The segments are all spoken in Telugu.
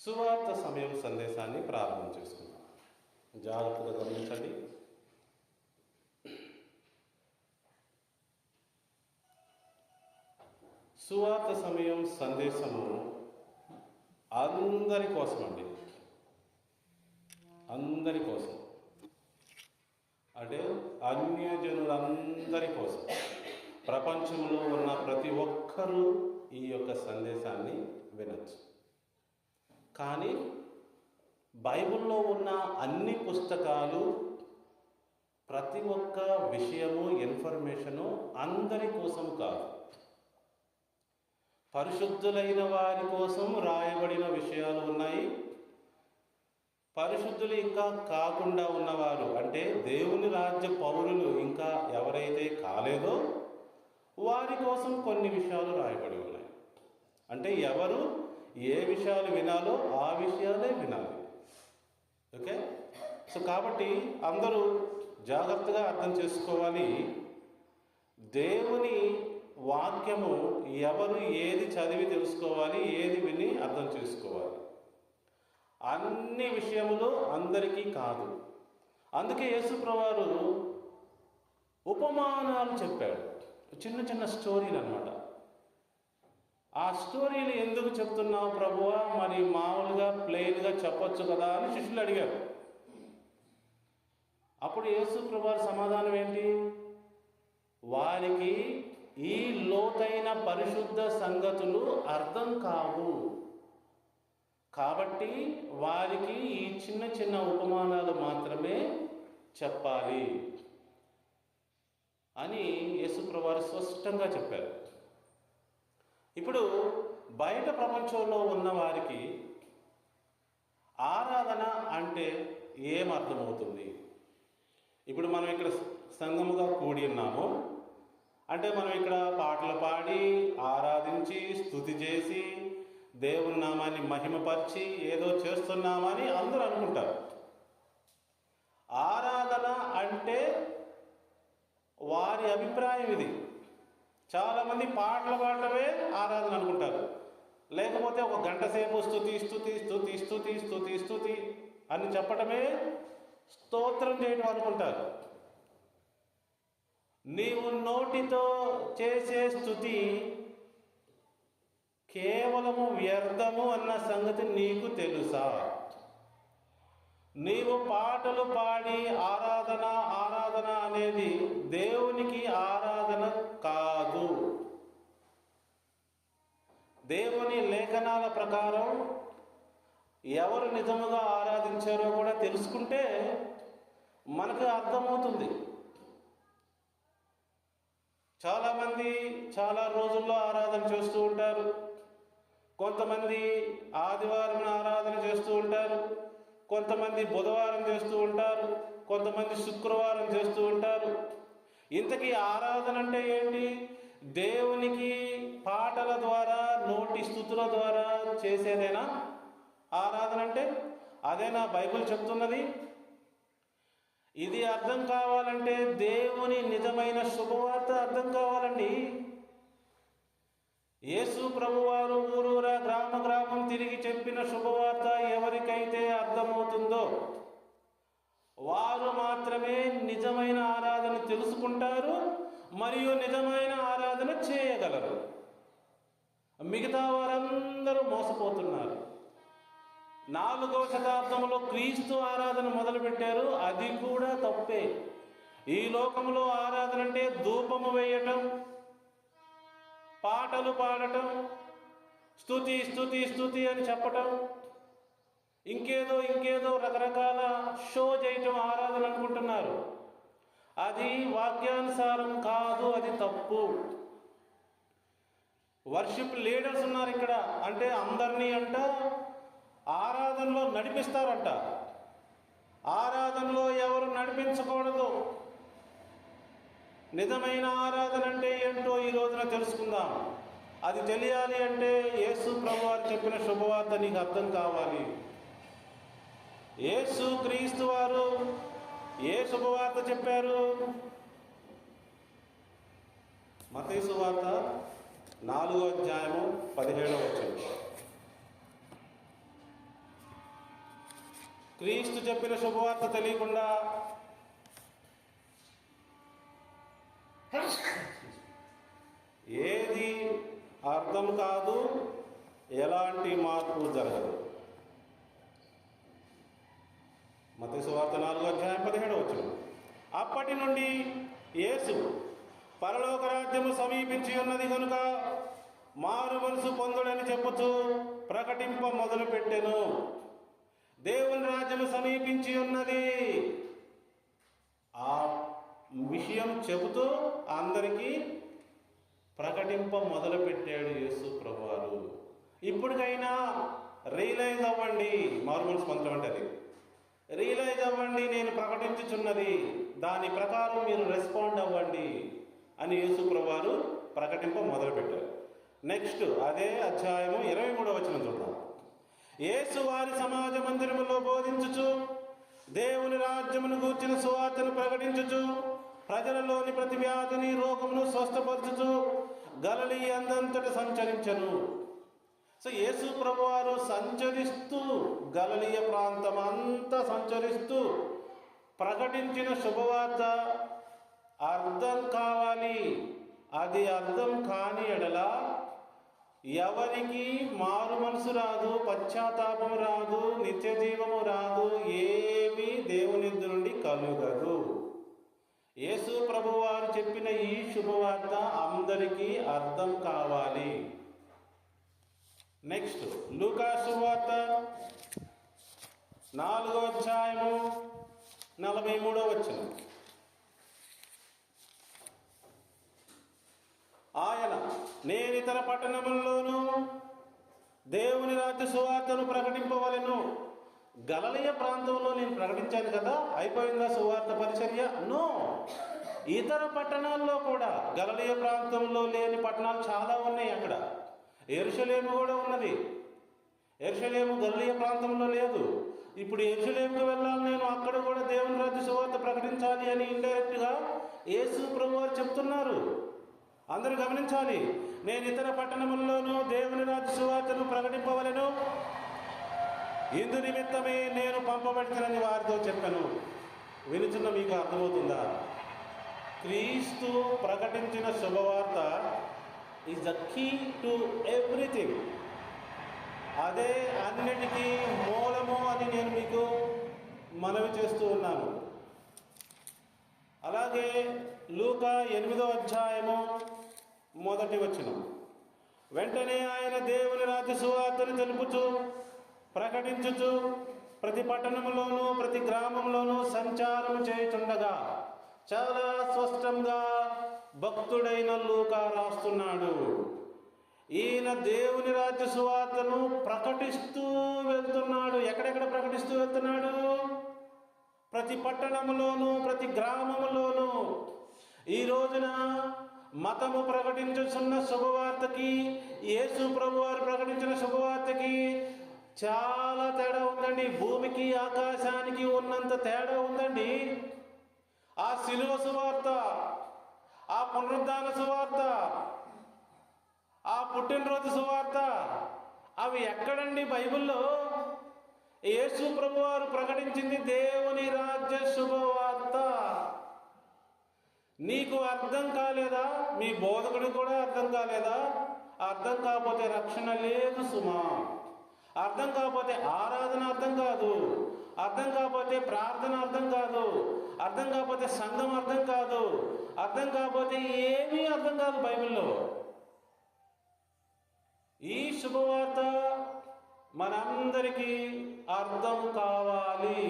సువార్త సమయం సందేశాన్ని ప్రారంభం చేసుకుందాం. జాగ్రత్తగా గమనించండి. సువార్త సమయం సందేశము అందరి కోసం అండి, అందరి కోసం అంటే అన్యజనులందరి కోసం. ప్రపంచంలో ఉన్న ప్రతి ఒక్కరూ ఈ యొక్క సందేశాన్ని వినొచ్చు. కానీ బైబిల్లో ఉన్న అన్ని పుస్తకాలు, ప్రతి ఒక్క విషయము, ఇన్ఫర్మేషను అందరి కోసం కాదు. పరిశుద్ధులైన వారి కోసం రాయబడిన విషయాలు ఉన్నాయి. పరిశుద్ధులు ఇంకా కాకుండా ఉన్నవారు, అంటే దేవుని రాజ్య పౌరులు ఇంకా ఎవరైతే కాలేదో వారి కోసం కొన్ని విషయాలు రాయబడి ఉన్నాయి. అంటే ఎవరు ఏ విషయాలు వినాలో ఆ విషయాలే వినాలి. ఓకే, సో కాబట్టి అందరూ జాగ్రత్తగా అర్థం చేసుకోవాలి. దేవుని వాక్యము ఎవరు ఏది చదివి తెలుసుకోవాలి, ఏది విని అర్థం చేసుకోవాలి. అన్ని విషయములు అందరికీ కాదు. అందుకే యేసుప్రభువారు ఉపమానాలు చెప్పాడు, చిన్న చిన్న స్టోరీలు అన్నమాట. ఆ స్టోరీలు ఎందుకు చెప్తున్నావు ప్రభువా, మరి మామూలుగా ప్లెయిన్గా చెప్పొచ్చు కదా అని శిష్యులు అడిగారు. అప్పుడు యేసుప్రభువారి సమాధానం ఏంటి? వారికి ఈ లోతైన పరిశుద్ధ సంగతులు అర్థం కావు, కాబట్టి వారికి ఈ చిన్న చిన్న ఉపమానాలు మాత్రమే చెప్పాలి అని యేసుప్రభువారు స్పష్టంగా చెప్పారు. ఇప్పుడు బయట ప్రపంచంలో ఉన్న వారికి ఆరాధన అంటే ఏమర్థమవుతుంది? ఇప్పుడు మనం ఇక్కడ సంఘముగా కూడి ఉన్నాము అంటే మనం ఇక్కడ పాటలు పాడి, ఆరాధించి, స్తుతి చేసి, దేవుని నామాన్ని మహిమపరిచి ఏదో చేస్తున్నామని అందరూ అనుకుంటారు. ఆరాధన అంటే వారి అభిప్రాయం ఇది. చాలామంది పాటలు పాడటమే ఆరాధన అనుకుంటారు, లేకపోతే ఒక గంట సేపు స్తుతి స్తుతి స్తుతి స్తుతి స్తుతి స్తుతి అని చెప్పటమే స్తోత్రం చేయడం అనుకుంటారు. నీవు నోటితో చేసే స్తుతి కేవలము వ్యర్థము అన్న సంగతి నీకు తెలుసా? నీవు పాటలు పాడి ఆరాధన ఆరాధన అనేది దేవునికి ఆరాధన కాదు. దేవుని లేఖనాల ప్రకారం ఎవరు నిజముగా ఆరాధించారో కూడా తెలుసుకుంటే మనకు అర్థమవుతుంది. చాలామంది చాలా రోజుల్లో ఆరాధన చేస్తూ ఉంటారు. కొంతమంది ఆదివారం ఆరాధన చేస్తూ ఉంటారు, కొంతమంది బుధవారం చేస్తూ ఉంటారు, కొంతమంది శుక్రవారం చేస్తూ ఉంటారు. ఇంతకీ ఆరాధన అంటే ఏంటి? దేవునికి పాటల ద్వారా, నోటి స్తుతుల ద్వారా చేసేదేనా ఆరాధన అంటే? అదేనా బైబిల్ చెప్తున్నది? ఇది అర్థం కావాలంటే దేవుని నిజమైన శుభవార్త అర్థం కావాలండి. యేసు ప్రభువారు ఊరూరా గ్రామ గ్రామం తిరిగి చెప్పిన శుభవార్త ఎవరికైతే అర్థమవుతుందో వారు మాత్రమే నిజమైన ఆరాధన తెలుసుకుంటారు మరియు నిజమైన ఆరాధన చేయగలరు. మిగతా వారందరూ మోసపోతున్నారు. 4వ శతాబ్దంలో క్రీస్తు ఆరాధన మొదలుపెట్టారు, అది కూడా తప్పే. ఈ లోకంలో ఆరాధన అంటే ధూపము వేయటం, పాటలు పాడటం, స్తుతి స్తుతి స్తుతి అని చెప్పటం, ఇంకేదో రకరకాల షో చేయటం ఆరాధన అనుకుంటున్నారు. అది వాక్యానుసారం కాదు, అది తప్పు. వర్షిప్ లీడర్స్ ఉన్నారు ఇక్కడ, అంటే అందరినీ ఆరాధనలో నడిపిస్తారంట. ఆరాధనలో ఎవరు నడిపించకూడదు. నిజమైన ఆరాధన అంటే ఏంటో ఈ రోజున తెలుసుకుందాం. అది తెలియాలి అంటే యేసు ప్రభువారు చెప్పిన శుభవార్త నీకు అర్థం కావాలి. యేసు క్రీస్తు వారు ఏ శుభవార్త చెప్పారు? మత్తయి సువార్త 4వ అధ్యాయము 17వ వచనం. క్రీస్తు చెప్పిన శుభవార్త తెలియకుండా ఏది అర్థం కాదు, ఎలాంటి మార్పు జరగదు. మత్తయి సువార్త 4:17. అప్పటి నుండి యేసు పరలోక రాజ్యము సమీపించి ఉన్నది కనుక మారు మనసు పొందుడని చెప్పుచు ప్రకటింప మొదలుపెట్టెను. దేవుని రాజ్యము సమీపించి ఉన్నది, ఆ విషయం చెబుతూ అందరికీ ప్రకటింప మొదలుపెట్టాడు యేసు ప్రభువారు. ఇప్పటికైనా రియలైజ్ అవ్వండి. మారు మనసు పొందడం అంటే అది రియలైజ్ అవ్వండి, నేను ప్రకటించుచున్నది, దాని ప్రకారం మీరు రెస్పాండ్ అవ్వండి అని యేసు ప్రభువారు ప్రకటింప మొదలుపెట్టారు. నెక్స్ట్ అదే అధ్యాయము 23 చూద్దాం. యేసు వారి సమాజ మందిరములో బోధించుచు దేవుని రాజ్యమును గూర్చిన సువార్తను ప్రకటించుచు ప్రజలలోని ప్రతి వ్యాధిని రోగమును స్వస్థపరచుచు గలిలయ అందంతటా సంచరించెను. సో యేసు ప్రభువారు సంచరిస్తూ గలిలయ ప్రాంతం అంతా సంచరిస్తూ ప్రకటించిన శుభవార్త అర్థం కావాలి. అది అర్థం కాని ఎడల ఎవరికి మారు మనసు రాదు, పశ్చాత్తాపం రాదు, నిత్య జీవము రాదు, ఏమీ దేవుని నుండి కలుగదు. యేసు ప్రభువారు చెప్పిన ఈ శుభవార్త అందరికీ అర్థం కావాలి. నెక్స్ట్ లూకా సువార్త 4:43. ఆయన నేను ఇతర పట్టణముల్లోనూ దేవుని రాజ్య సువార్తను ప్రకటింపవలెను. గలిలయ ప్రాంతంలో నేను ప్రకటించాను కదా, అయిపోయిందా సువార్త పరిచర్య? నో. ఇతర పట్టణాల్లో కూడా, గలిలయ ప్రాంతంలో లేని పట్టణాలు చాలా ఉన్నాయి. అక్కడ యెరూషలేము కూడా ఉన్నది. యెరూషలేము గలిలయ ప్రాంతంలో లేదు. ఇప్పుడు యెరూషలేముకు వెళ్ళాలి నేను, అక్కడ కూడా దేవుని రాజ్య సువార్త ప్రకటించాలి అని ఇండైరెక్ట్గా యేసు ప్రభువారు చెప్తున్నారు. అందరూ గమనించాలి. నేను ఇతర పట్టణముల్లోనూ దేవుని రాజ్య సువార్తను ప్రకటింపవలెను, ఇందు నిమిత్తమే నేను పంపబడితేనని వారితో చెప్పాను. వినుచున్న మీకు అర్థమవుతుందా? క్రీస్తు ప్రకటించిన శుభవార్త is the key to everything. అదే అన్నిటికీ మూలము అని నేను మీకు మనవి చేస్తూ ఉన్నాను. అలాగే లూకా 8:1 వెంటనే ఆయన దేవుని రాజ్య సువార్తను తెలుపుచు ప్రకటించుచు ప్రతి పట్టణంలోనూ ప్రతి గ్రామంలోనూ సంచారం చేయుచుండగా, చాలా స్పష్టంగా భక్తుడైన లూకా రాస్తున్నాడు. ఈయన దేవుని రాజ్య సువార్తను ప్రకటిస్తూ వెళ్తున్నాడు. ఎక్కడెక్కడ ప్రకటిస్తూ వెళ్తున్నాడు? ప్రతి పట్టణంలోనూ ప్రతి గ్రామంలోనూ. ఈ రోజున మతము ప్రకటించుతున్న శుభవార్తకి, యేసు ప్రభువారు ప్రకటించిన శుభవార్తకి చాలా తేడా ఉందండి. భూమికి ఆకాశానికి ఉన్నంత తేడా ఉందండి. ఆ శిలువ సువార్త, ఆ పునరుద్ధాన సువార్త, ఆ పుట్టినరోజు సువార్త, అవి ఎక్కడండి బైబిల్లో? యేసు ప్రభువారు ప్రకటించింది దేవుని రాజ్య శుభవార్త. నీకు అర్థం కాలేదా? మీ బోధకుడికి కూడా అర్థం కాలేదా? అర్థం కాకపోతే రక్షణ లేదు సుమా. అర్థం కాకపోతే ఆరాధన అర్థం కాదు, అర్థం కాకపోతే ప్రార్థన అర్థం కాదు, అర్థం కాకపోతే సంఘం అర్థం కాదు, అర్థం కాకపోతే ఏమీ అర్థం కాదు బైబిల్లో. ఈ శుభవార్త మనందరికీ అర్థం కావాలి.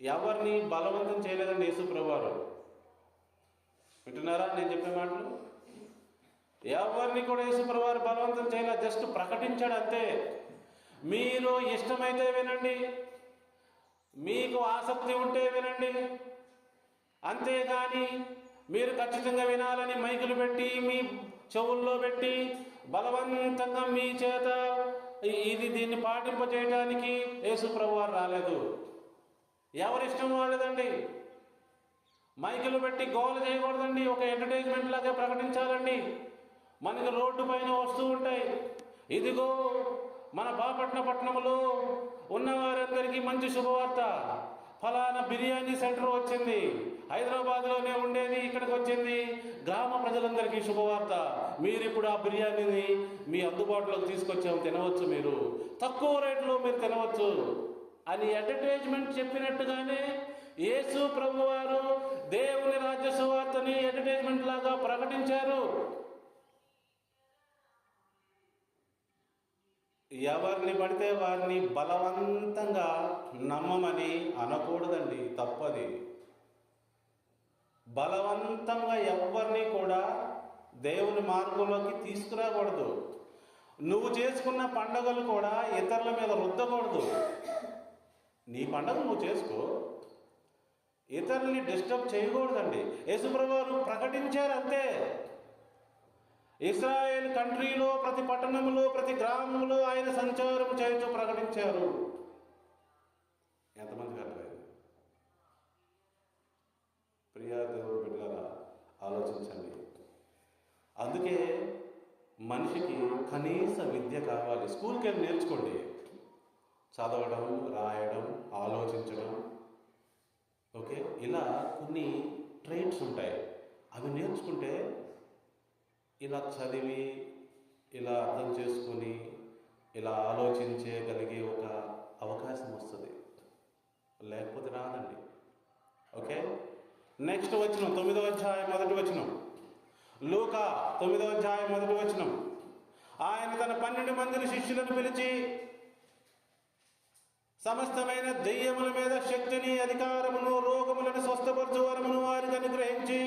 ఎవరిని బలవంతం చేయలేదండి యేసు ప్రభువారు. వింటున్నారా నేను చెప్పే మాటలు? ఎవరిని కూడా యేసు ప్రభువారు బలవంతం చేయలేదు, జస్ట్ ప్రకటించాడు అంతే. మీరు ఇష్టమైతే వినండి, మీకు ఆసక్తి ఉంటే వినండి, అంతేగాని మీరు ఖచ్చితంగా వినాలని మైకులు పెట్టి మీ చెవుల్లో పెట్టి బలవంతంగా మీ చేత దీన్ని పాటింపజేయడానికి యేసు ప్రభువారు రాలేదు. ఎవరిష్టం వాళ్ళదండి. మైకులు పెట్టి గోల చేయకూడదండి. ఒక ఎంటర్టైన్మెంట్ లాగా ప్రకటించాలండి. మనకి రోడ్డు పైన వస్తూ ఉంటాయి, ఇదిగో మన బాపట్న పట్టణంలో ఉన్న వారందరికీ మంచి శుభవార్త. ఫలానా బిర్యానీ సెంటర్ వచ్చింది, హైదరాబాద్లోనే ఉండేది ఇక్కడికి వచ్చింది. గ్రామ ప్రజలందరికీ శుభవార్త, మీరు ఇప్పుడు ఆ బిర్యానీని మీ అందుబాటులోకి తీసుకొచ్చాము, తినవచ్చు, మీరు తక్కువ రేట్లో మీరు తినవచ్చు అని అడ్వర్టైజ్మెంట్ చెప్పినట్టుగానే యేసు ప్రభువారు దేవుని రాజ్య సువార్తని అడ్వర్టైజ్మెంట్ లాగా ప్రకటించారు. ఎవరిని పడితే వారిని బలవంతంగా నమ్మమని అనకూడదండి, తప్పది. బలవంతంగా ఎవరిని కూడా దేవుని మార్గంలోకి తీసుకురాకూడదు. నువ్వు చేసుకున్న పండగలు కూడా ఇతరుల మీద రుద్దకూడదు. నీ పండగ నువ్వు చేసుకో, ఇతరుల్ని డిస్టర్బ్ చేయకూడదండి. యేసుప్రభువారు ప్రకటించారు అంతే. ఇశ్రాయేల్ కంట్రీలో ప్రతి పట్టణంలో ప్రతి గ్రామంలో ఆయన సంచారం చేస్తూ ప్రకటించారు. ఎంతమందికి అర్థమైంది? ప్రియా దేవుడు బిడ్డలారా, ఆలోచించండి. అందుకే మనిషికి కనీస విద్య కావాలి. స్కూల్కి వెళ్ళి నేర్చుకోండి, చదవడం, రాయడం, ఆలోచించడం. ఓకే, ఇలా కొన్ని ట్రైట్స్ ఉంటాయి, అవి నేర్చుకుంటే ఇలా చదివి ఇలా అర్థం చేసుకొని ఇలా ఆలోచించగలిగే ఒక అవకాశం వస్తుంది, లేకపోతే రాదండి. ఓకే, నెక్స్ట్ వచనం 9వ అధ్యాయం 1వ వచనం. లూకా 9వ అధ్యాయం 1వ వచనం. ఆయన తన 12 మందిని శిష్యులను పిలిచి సమస్తమైన దెయ్యముల మీద శక్తిని, అధికారమును, రోగములను స్వస్థపరచు వరమును వారికి అనుగ్రహించి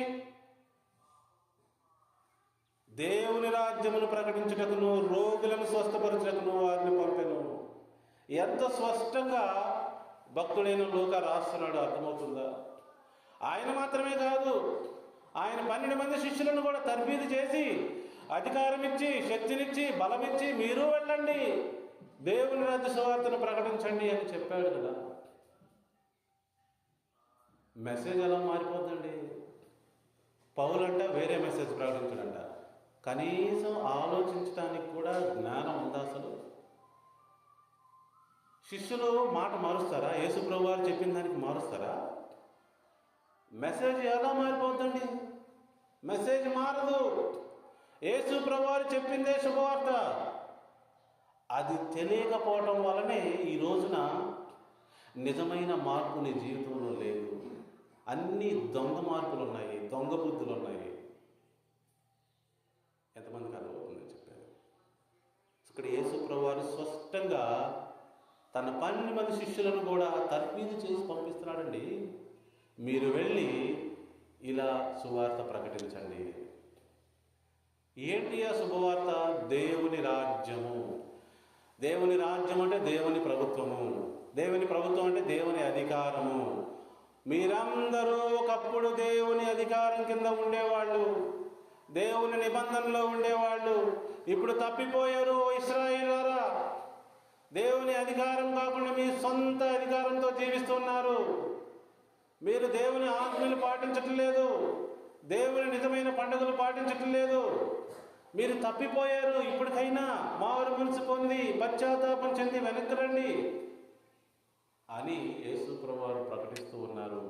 దేవుని రాజ్యమును ప్రకటించుటకును, రోగులను స్వస్థపరచుటకును వారిని పంపెను. ఎంత స్పష్టంగా భక్తుడైన లూకా రాస్తున్నాడు, అర్థమవుతుందా? ఆయన మాత్రమే కాదు, ఆయన 12 మంది శిష్యులను కూడా తర్బీదు చేసి అధికారం ఇచ్చి, శక్తినిచ్చి, బలమిచ్చి, మీరు వెళ్ళండి, దేవుని రాజ్య సువార్తను ప్రకటించండి అని చెప్పాడు కదా. మెసేజ్ ఎలా మారిపోద్దండి? పౌలంట వేరే మెసేజ్ ప్రకటించడంట. కనీసం ఆలోచించడానికి కూడా జ్ఞానం ఉందా అసలు? శిష్యులు మాట మారుస్తారా? యేసు ప్రభువారు చెప్పిన దానికి మారుస్తారా? మెసేజ్ ఎలా మారిపోద్దండి? మెసేజ్ మారదు. యేసు ప్రభువారు చెప్పిందే శుభవార్త. అది తెలియకపోవటం వలనే ఈ రోజున నిజమైన మార్పు నీ జీవితంలో లేదు. అన్ని దొంగ మార్పులు ఉన్నాయి, దొంగ బుద్ధులు ఉన్నాయి. ఎంతమందికి అర్థమవుతుందని చెప్పారు. ఇక్కడ యేసు ప్రభువారు స్పష్టంగా తన 12 మంది శిష్యులను కూడా తర్బీదు చేసి పంపిస్తున్నాడండి. మీరు వెళ్ళి ఇలా సువార్త ప్రకటించండి. ఏంటి ఆ శుభవార్త? దేవుని రాజ్యము. దేవుని రాజ్యం అంటే దేవుని ప్రభుత్వము. దేవుని ప్రభుత్వం అంటే దేవుని అధికారము. మీరందరూ ఒకప్పుడు దేవుని అధికారం కింద ఉండేవాళ్ళు, దేవుని నిబంధనలో ఉండేవాళ్ళు. ఇప్పుడు తప్పిపోయారు ఇశ్రాయేలులారా. దేవుని అధికారం కాకుండా మీ సొంత అధికారంతో జీవిస్తున్నారు. మీరు దేవుని ఆజ్ఞలు పాటించటం లేదు, దేవుని నిజమైన పండుగలు పాటించటం లేదు. మీరు తప్పిపోయారు. ఇప్పటికైనా మారు మనసు పొంది పశ్చాత్తాపం చెంది వెనక్కి రండి అని యేసు ప్రభువారు ప్రకటిస్తూ ఉన్నారు.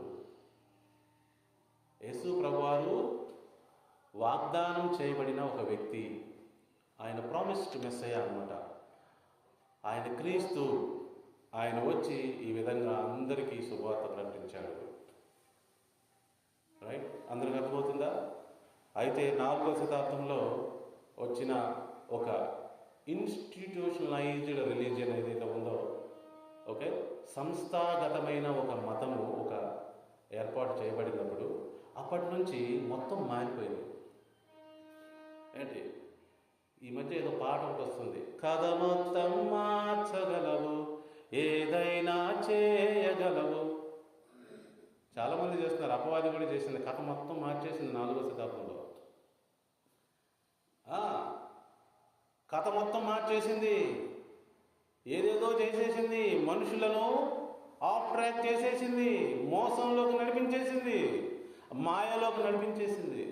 యేసు ప్రభువారు వాగ్దానం చేయబడిన ఒక వ్యక్తి. ఆయన ప్రామిస్డ్ మెస్సయ్య అన్నమాట. ఆయన క్రీస్తు. ఆయన వచ్చి ఈ విధంగా అందరికీ శుభవార్త ప్రకటించాడు. రైట్, అందరికి అర్థమవుతుందా? అయితే 4వ శతాబ్దంలో వచ్చిన ఒక ఇన్స్టిట్యూషనలైజ్డ్ రిలీజియన్ ఏదైతే ఉందో, ఓకే, సంస్థాగతమైన ఒక మతము ఒక ఏర్పాటు చేయబడినప్పుడు అప్పటి నుంచి మొత్తం మారిపోయింది. ఏంటి, ఈ మధ్య ఏదో పాట ఒకటి వస్తుంది, కథ మొత్తం మార్చగలవు, ఏదైనా చేయగలవు. చాలామంది చేస్తున్నారు, అపవాది కూడా చేసింది, కథ మొత్తం మార్చేసింది 4వ శతాబ్దంలో. కథ మొత్తం మార్చేసింది, ఏదేదో చేసేసింది, మనుషులను ఆఫ్ ట్రాక్ చేసేసింది, మోసంలోకి నడిపించేసింది, మాయలోకి నడిపించేసింది.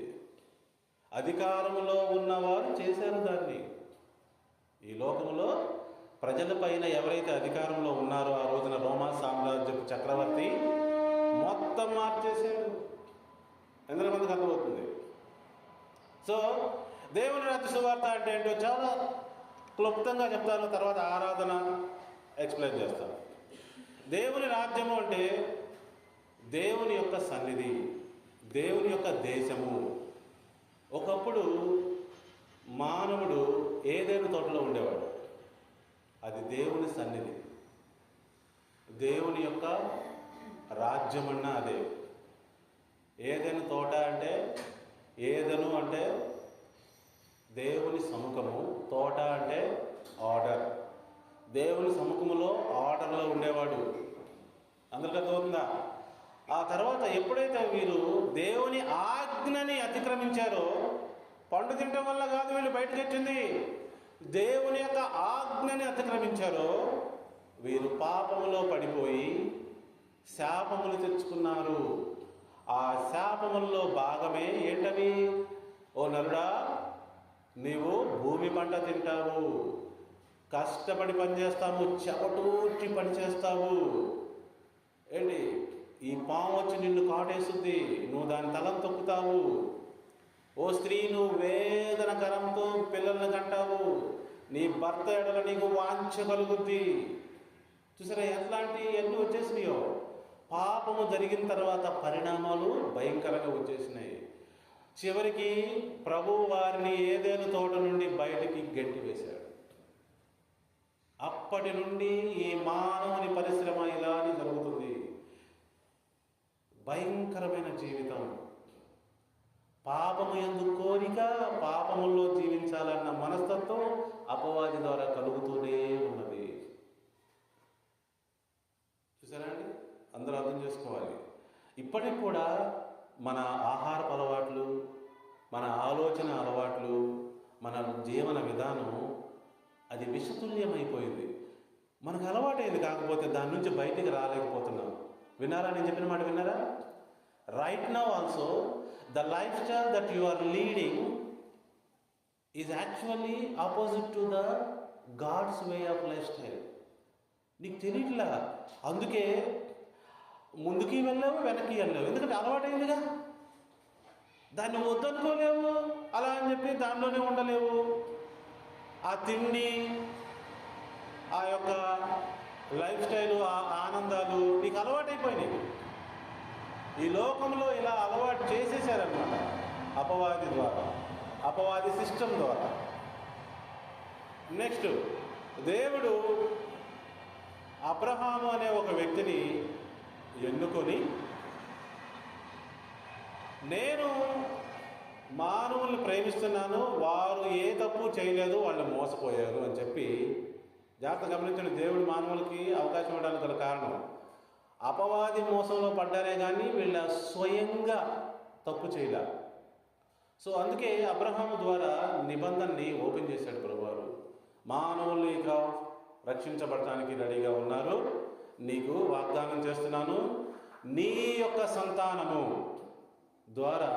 అధికారంలో ఉన్నవారు చేశారు దాన్ని. ఈ లోకంలో ప్రజలపైన ఎవరైతే అధికారంలో ఉన్నారో ఆ రోజున రోమా సామ్రాజ్యపు చక్రవర్తి మొత్తం మార్చేశాడు. ఎంతమందికి అర్థమవుతుంది? సో దేవుని రాజ్య సువార్త అంటే ఏంటో చాలా క్లుప్తంగా చెప్తాను, తర్వాత ఆరాధన ఎక్స్ప్లెయిన్ చేస్తాను. దేవుని రాజ్యము అంటే దేవుని యొక్క సన్నిధి, దేవుని యొక్క దేశము. ఒకప్పుడు మానవుడు ఏదైనా తోటలో ఉండేవాడు, అది దేవుని సన్నిధి, దేవుని యొక్క రాజ్యం అన్నా అదే. ఏదైనా తోట అంటే, ఏదను అంటే దేవుని సముఖము, తోట అంటే ఆర్డర్. దేవుని సముఖములో ఆర్డర్లో ఉండేవాడు. అందరికీ అర్థమవుతుందా? ఆ తర్వాత ఎప్పుడైతే వీరు దేవుని ఆజ్ఞని అతిక్రమించారో, పండు తినటం వల్ల కాదు వీళ్ళు బయటకు వచ్చింది, దేవుని యొక్క ఆజ్ఞని అతిక్రమించారో వీరు పాపములో పడిపోయి శాపములు తెచ్చుకున్నారు. ఆ శాపముల్లో భాగమే ఏంటవి? ఓ నరుడా, నీవు భూమి పంట తింటావు, కష్టపడి పనిచేస్తావు, చెమటూర్చి పని చేస్తావు. ఏంటి? ఈ పాము వచ్చి నిన్ను కాటేస్తుంది, నువ్వు దాని తలను తొక్కుతావు. ఓ స్త్రీ, నువ్వు వేదనకరంతో పిల్లల్ని కంటావు, నీ భర్త ఎడల నీకు వాంఛ కలుగుద్ది. చూసారా ఎట్లాంటి అన్నీ వచ్చేసినాయో? పాపము జరిగిన తర్వాత పరిణామాలు భయంకరంగా వచ్చేసినాయి. చివరికి ప్రభువు వారిని ఏదైనా తోట నుండి బయటికి గెంటి వేశాడు. అప్పటి నుండి ఈ మానవుని పరిశ్రమ ఇలానే జరుగుతుంది. భయంకరమైన జీవితం, పాపము యందు కోరిక, పాపముల్లో జీవించాలన్న మనస్తత్వం అపవాది ద్వారా కలుగుతూనే ఉన్నది. చూసారా అండి? అందరూ అర్థం చేసుకోవాలి. ఇప్పటికి కూడా మన ఆహారపు అలవాట్లు, మన ఆలోచన అలవాట్లు, మన జీవన విధానం అది విషతుల్యమైపోయింది. మనకు అలవాటైంది, కాకపోతే దాని నుంచి బయటికి రాలేకపోతున్నాం. విన్నారా? నేను చెప్పిన మాట విన్నారా? Right now also the life style that you are leading is actually opposite to the God's way of life style. నీకు తెలియట్లా, అందుకే ముందుకి వెళ్ళావు, వెనక్కి వెళ్ళావు. ఎందుకంటే అలవాటైందిగా, దాన్ని వద్దనుకోలేవు, అలా అని చెప్పి దానిలోనే ఉండలేవు. ఆ తిండి, ఆ యొక్క లైఫ్ స్టైలు, ఆ ఆనందాలు నీకు అలవాటైపోయినాయి. ఈ లోకంలో ఇలా అలవాటు చేసేసారనమాట అపవాది ద్వారా, అపవాది సిస్టమ్ ద్వారా. నెక్స్ట్, దేవుడు అబ్రహాము అనే ఒక వ్యక్తిని ఎన్నుకొని, నేను మానవుల్ని ప్రేమిస్తున్నాను, వారు ఏ తప్పు చేయలేదు, వాళ్ళు మోసపోయారు అని చెప్పి, జాగ్రత్త గమనించండి. దేవుడు మానవులకి అవకాశం ఇవ్వడానికి గల కారణం, అపవాది మోసంలో పడ్డారే కానీ వీళ్ళ స్వయంగా తప్పు చేయలే. సో అందుకే అబ్రహాము ద్వారా నిబంధనని ఓపెన్ చేశాడు ప్రభువారు. మానవులు ఇక రక్షించబడటానికి రెడీగా ఉన్నారు, నీకు వాగ్దానం చేస్తున్నాను, నీ యొక్క సంతానము ద్వారా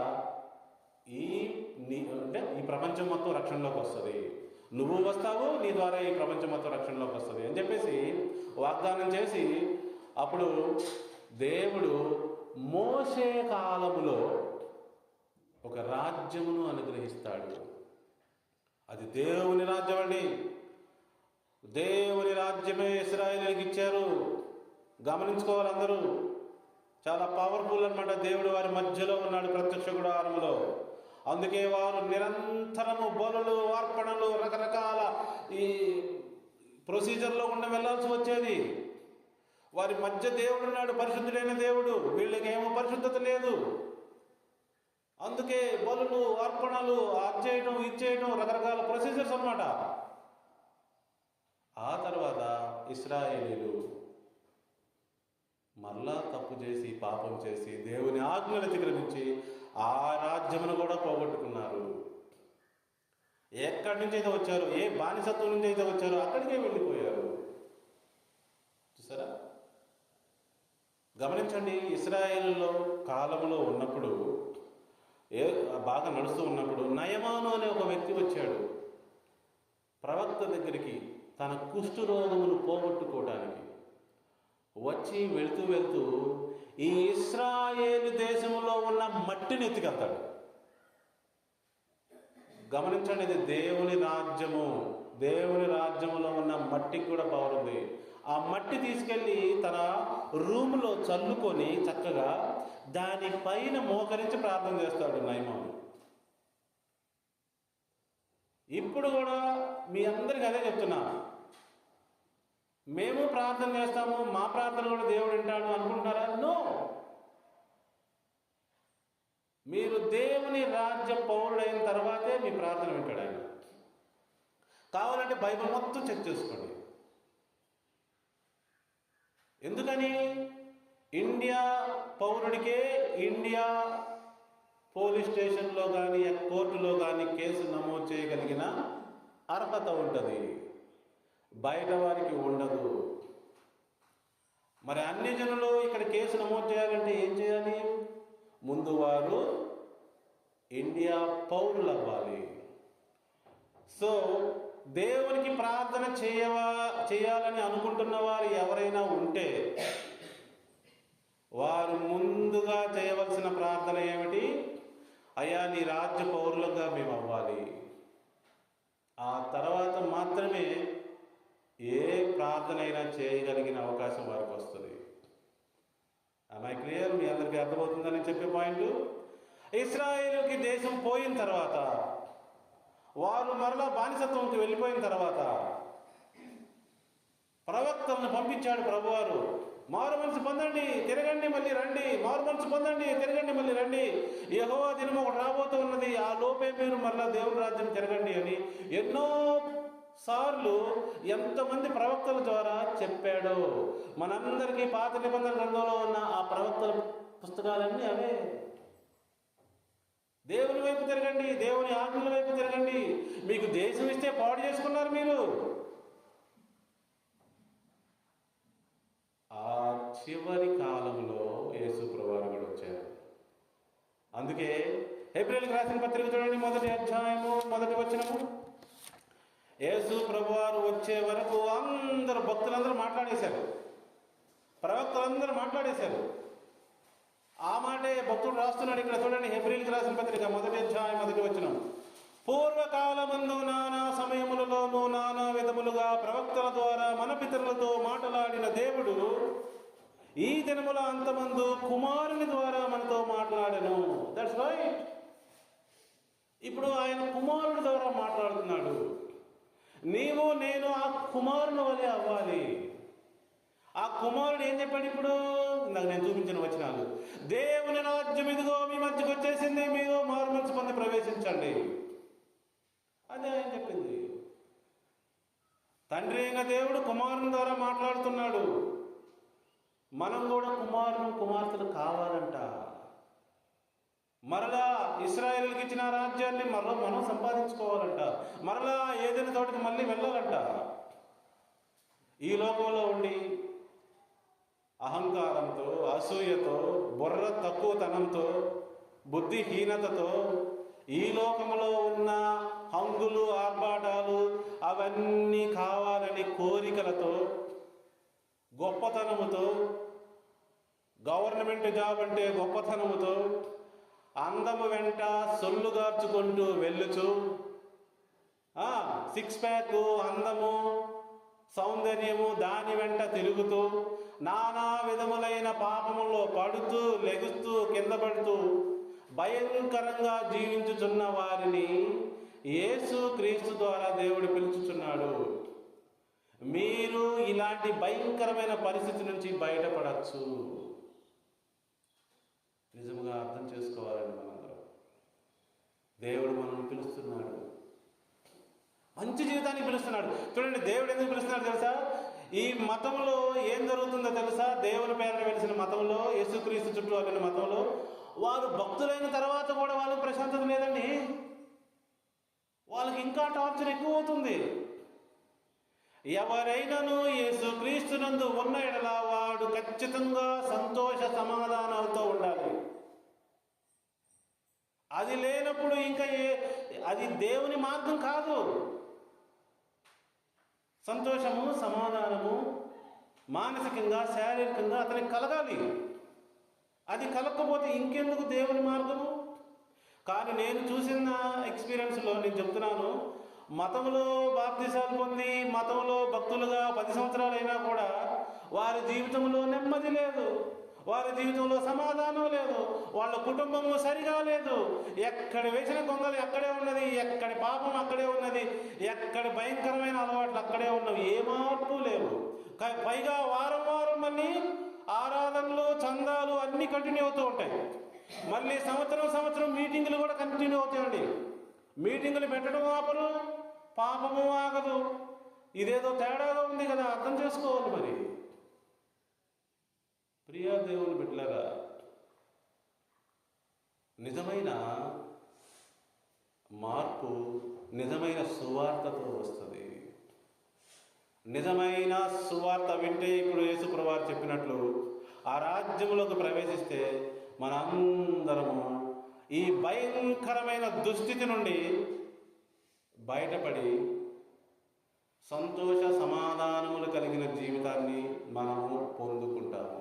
అంటే ఈ ప్రపంచం మొత్తం రక్షణలోకి వస్తుంది, నువ్వు వస్తావు, నీ ద్వారా ఈ ప్రపంచం మొత్తం రక్షణలోకి వస్తుంది అని చెప్పేసి వాగ్దానం చేసి, అప్పుడు దేవుడు మోషే కాలములో ఒక రాజ్యమును అనుగ్రహిస్తాడు. అది దేవుని రాజ్యం అండి. దేవుని రాజ్యమే ఇశ్రాయేలుకి ఇచ్చారు. గమనించుకోవాలి అందరూ. చాలా పవర్ఫుల్ అన్నమాట. దేవుడు వారి మధ్యలో ఉన్నాడు ప్రత్యక్ష గుడారములో. అందుకే వారు నిరంతరము బలులు, అర్పణలు, రకరకాల ఈ ప్రొసీజర్లో ఉండి వెళ్ళాల్సి వచ్చేది. వారి మధ్య దేవుడు ఉన్నాడు, పరిశుద్ధుడైన దేవుడు. వీళ్ళకేమో పరిశుద్ధత లేదు. అందుకే బలులు, అర్పణలు, అచ్చేయటం, ఇచ్చేయటం, రకరకాల ప్రొసీజర్స్ అన్నమాట. ఆ తర్వాత ఇశ్రాయేలీలు మరలా తప్పు చేసి, పాపం చేసి, దేవుని ఆజ్ఞలు అతిక్రమించి ఆ రాజ్యమును కూడా పోగొట్టుకున్నారు. ఎక్కడి నుంచి అయితే వచ్చారో, ఏ బానిసత్వం నుంచి అయితే వచ్చారో అక్కడికే వెళ్ళిపోయారు. చూసారా? గమనించండి. ఇశ్రాయేలులో కాలంలో ఉన్నప్పుడు, బాగా నడుస్తూ ఉన్నప్పుడు నయమాను అనే ఒక వ్యక్తి వచ్చాడు ప్రవక్త దగ్గరికి. తన కుష్ఠరోగమును పోగొట్టుకోవడానికి వచ్చి వెళుతూ వెళుతూ ఈ ఇశ్రాయేలు దేశంలో ఉన్న మట్టిని ఎత్తుకెళ్తాడు. గమనించండి, ఇది దేవుని రాజ్యము. దేవుని రాజ్యములో ఉన్న మట్టికి కూడా పవర్ ఉంది. ఆ మట్టి తీసుకెళ్ళి తన రూములో చల్లుకొని చక్కగా దానిపైన మోకరించి ప్రార్థన చేస్తాడు నయమాను. ఇప్పుడు కూడా మీ అందరికి అదే చెప్తున్నా, మేము ప్రార్థన చేస్తాము, మా ప్రార్థన కూడా దేవుడు వింటాడు అనుకుంటున్నారా? నో. మీరు దేవుని రాజ్య పౌరుడైన తర్వాతే మీ ప్రార్థన వింటాడు ఆయన. కావాలంటే బైబిల్ మొత్తం చెక్ చేసుకోండి. ఎందుకని? ఇండియా పౌరుడికే ఇండియా పోలీస్ స్టేషన్లో కానీ కోర్టులో కానీ కేసు నమోదు చేయగలిగిన అర్హత ఉంటుంది, బయట వారికి ఉండదు. మరి అన్ని జనులు ఇక్కడ కేసు నమోదు చేయాలంటే ఏం చేయాలి? ముందు వారు ఇండియా పౌరులు అవ్వాలి. సో దేవునికి ప్రార్థన చేయాలని అనుకుంటున్న వారు ఎవరైనా ఉంటే వారు ముందుగా చేయవలసిన ప్రార్థన ఏమిటి? అయ్యా, నీ రాజ్య పౌరులుగా మేము అవ్వాలి. ఆ తర్వాత మాత్రమే ఏ ప్రార్థన అయినా చేయగలిగిన అవకాశం వారికి వస్తుంది. I clear? మీ అందరికీ అర్థమవుతుందని చెప్పే పాయింట్. ఇశ్రాయేలుకి దేశం పోయిన తర్వాత, వారు మరలా బానిసత్వంకి వెళ్ళిపోయిన తర్వాత ప్రవక్తలను పంపించాడు ప్రభువారు. మారు మనసు పొందండి, తిరగండి, మళ్ళీ రండి. మారు మనసు పొందండి, తిరగండి, మళ్ళీ రండి. యెహోవా దినం ఒకటి రాబోతూ ఉన్నది, ఆ లోపే మీరు మరలా దేవుని రాజ్యం తిరగండి అని ఎన్నో సార్లు ఎంతమంది ప్రవక్తల ద్వారా చెప్పాడు. మనందరికీ పాత నిబంధన గ్రంథంలో ఉన్న ఆ ప్రవక్తల పుస్తకాలన్నీ అవే. దేవుని వైపు తిరగండి, దేవుని ఆజ్ఞల వైపు తిరగండి. మీకు దేశం ఇస్తే పాడు చేసుకున్నారు మీరు. ఆ చివరి కాలంలో యేసు ప్రభువారు కూడా వచ్చారు. అందుకే హెబ్రీయులకు రాసిన పత్రిక చూడండి, 1వ అధ్యాయము 1వ వచనము. యేసు ప్రభువారు వచ్చే వరకు అందరు భక్తులందరూ మాట్లాడేశారు, ప్రవక్తలందరూ మాట్లాడేశారు. ఆ మాటే భక్తుడు రాస్తున్నాడు ఇక్కడ చూడండి, హెబ్రీయులకు రాసిన పత్రిక 1వ అధ్యాయం 1వ వచనం. పూర్వకాలమందు నానా సమయములలోనూ నానా విధములుగా ప్రవక్తల ద్వారా మన పితరులతో మాట్లాడిన దేవుడు ఈ దినముల అంతమందు కుమారుని ద్వారా మనతో మాట్లాడెను. That's right. ఇప్పుడు ఆయన కుమారుడి ద్వారా మాట్లాడుతున్నాడు. నీవు నేను ఆ కుమారుని వలె అవ్వాలి. ఆ కుమారుడు ఏం చెప్పాడు? ఇప్పుడు నాకు నేను చూపించిన వచనాలు, దేవుని రాజ్యం ఇదిగో మీ మధ్యకు వచ్చేసింది, మీరు మారు మనసు పొంది ప్రవేశించండి. అదే ఆయన చెప్పింది. తండ్రి అయిన దేవుడు కుమారుని ద్వారా మాట్లాడుతున్నాడు. మనం కూడా కుమార్తెలు కావాలంట. మరలా ఇశ్రాయేలుకి ఇచ్చిన రాజ్యాన్ని మనం సంపాదించుకోవాలంట. మరలా ఏదైనా తోటికి మళ్ళీ వెళ్ళాలంట. ఈ లోకంలో ఉండి అహంకారంతో, అసూయతో, బుర్ర తక్కువతనంతో, బుద్ధిహీనతతో, ఈ లోకంలో ఉన్న హంగులు, ఆర్భాటాలు అవన్నీ కావాలని కోరికలతో, గొప్పతనముతో, గవర్నమెంట్ జాబ్ అంటే గొప్పతనముతో, అందము వెంట సొల్లుగార్చుకుంటూ వెళ్ళుచు, 6 ప్యాక్ అందము, సౌందర్యము దాని వెంట తిరుగుతూ, నానా విధములైన పాపములో పడుతూ, లెగుస్తూ, కింద పడుతూ భయంకరంగా జీవించుచున్న వారిని యేసు క్రీస్తు ద్వారా దేవుడు పిలుచుచున్నాడు. మీరు ఇలాంటి భయంకరమైన పరిస్థితి నుంచి బయటపడచ్చు. నిజంగా అర్థం చేసుకోవాలండి మనందరం. దేవుడు మనల్ని పిలుస్తున్నాడు, మంచి జీవితానికి పిలుస్తున్నాడు. చూడండి, దేవుడు ఎందుకు పిలుస్తున్నాడు తెలుసా? ఈ మతంలో ఏం జరుగుతుందో తెలుసా? దేవుని పేరున వెలిసిన మతంలో, యేసుక్రీస్తు చుట్టూ వెళ్ళిన మతంలో వారు భక్తులైన తర్వాత కూడా వాళ్ళకి ప్రశాంతత లేదండి. వాళ్ళకి ఇంకా టార్చర్ ఎక్కువ అవుతుంది. ఎవరైనాను యేసుక్రీస్తునందు ఉన్న ఎడల వాడు ఖచ్చితంగా సంతోష సమాధానాలతో ఉండాలి. అది లేనప్పుడు ఇంకా అది దేవుని మార్గం కాదు. సంతోషము, సమాధానము మానసికంగా, శారీరకంగా అతనికి కలగాలి. అది కలగకపోతే ఇంకెందుకు దేవుని మార్గము? కానీ నేను చూసిన ఎక్స్పీరియన్స్లో నేను చెప్తున్నాను, మతంలో బాప్తిసాలు పొంది మతంలో భక్తులుగా 10 సంవత్సరాలైనా కూడా వారి జీవితంలో నెమ్మది లేదు, వారి జీవితంలో సమాధానం లేదు, వాళ్ళ కుటుంబము సరిగా లేదు. ఎక్కడ వేసిన గొంగలు అక్కడే ఉన్నది, ఎక్కడి పాపం అక్కడే ఉన్నది, ఎక్కడి భయంకరమైన అలవాట్లు అక్కడే ఉన్నవి, ఏ మార్పు లేవు. పైగా వారం వారం మళ్ళీ ఆరాధనలు, చందాలు అన్నీ కంటిన్యూ అవుతూ ఉంటాయి. మళ్ళీ సంవత్సరం మీటింగులు కూడా కంటిన్యూ అవుతాయండి. మీటింగులు పెట్టడం ఆపరు, పాపము ఆగదు. ఇదేదో తేడాగా ఉంది కదా, అర్థం చేసుకోవాలి. మరి ప్రియా దేవుని బిడ్డలారా, నిజమైన మార్పు నిజమైన సువార్తతో వస్తుంది. నిజమైన సువార్త వింటే ఇప్పుడు యేసుప్రభువు చెప్పినట్లు ఆ రాజ్యంలోకి ప్రవేశిస్తే మనందరము ఈ భయంకరమైన దుస్థితి నుండి బయటపడి సంతోష సమాధానములు కలిగిన జీవితాన్ని మనము పొందుకుంటాము.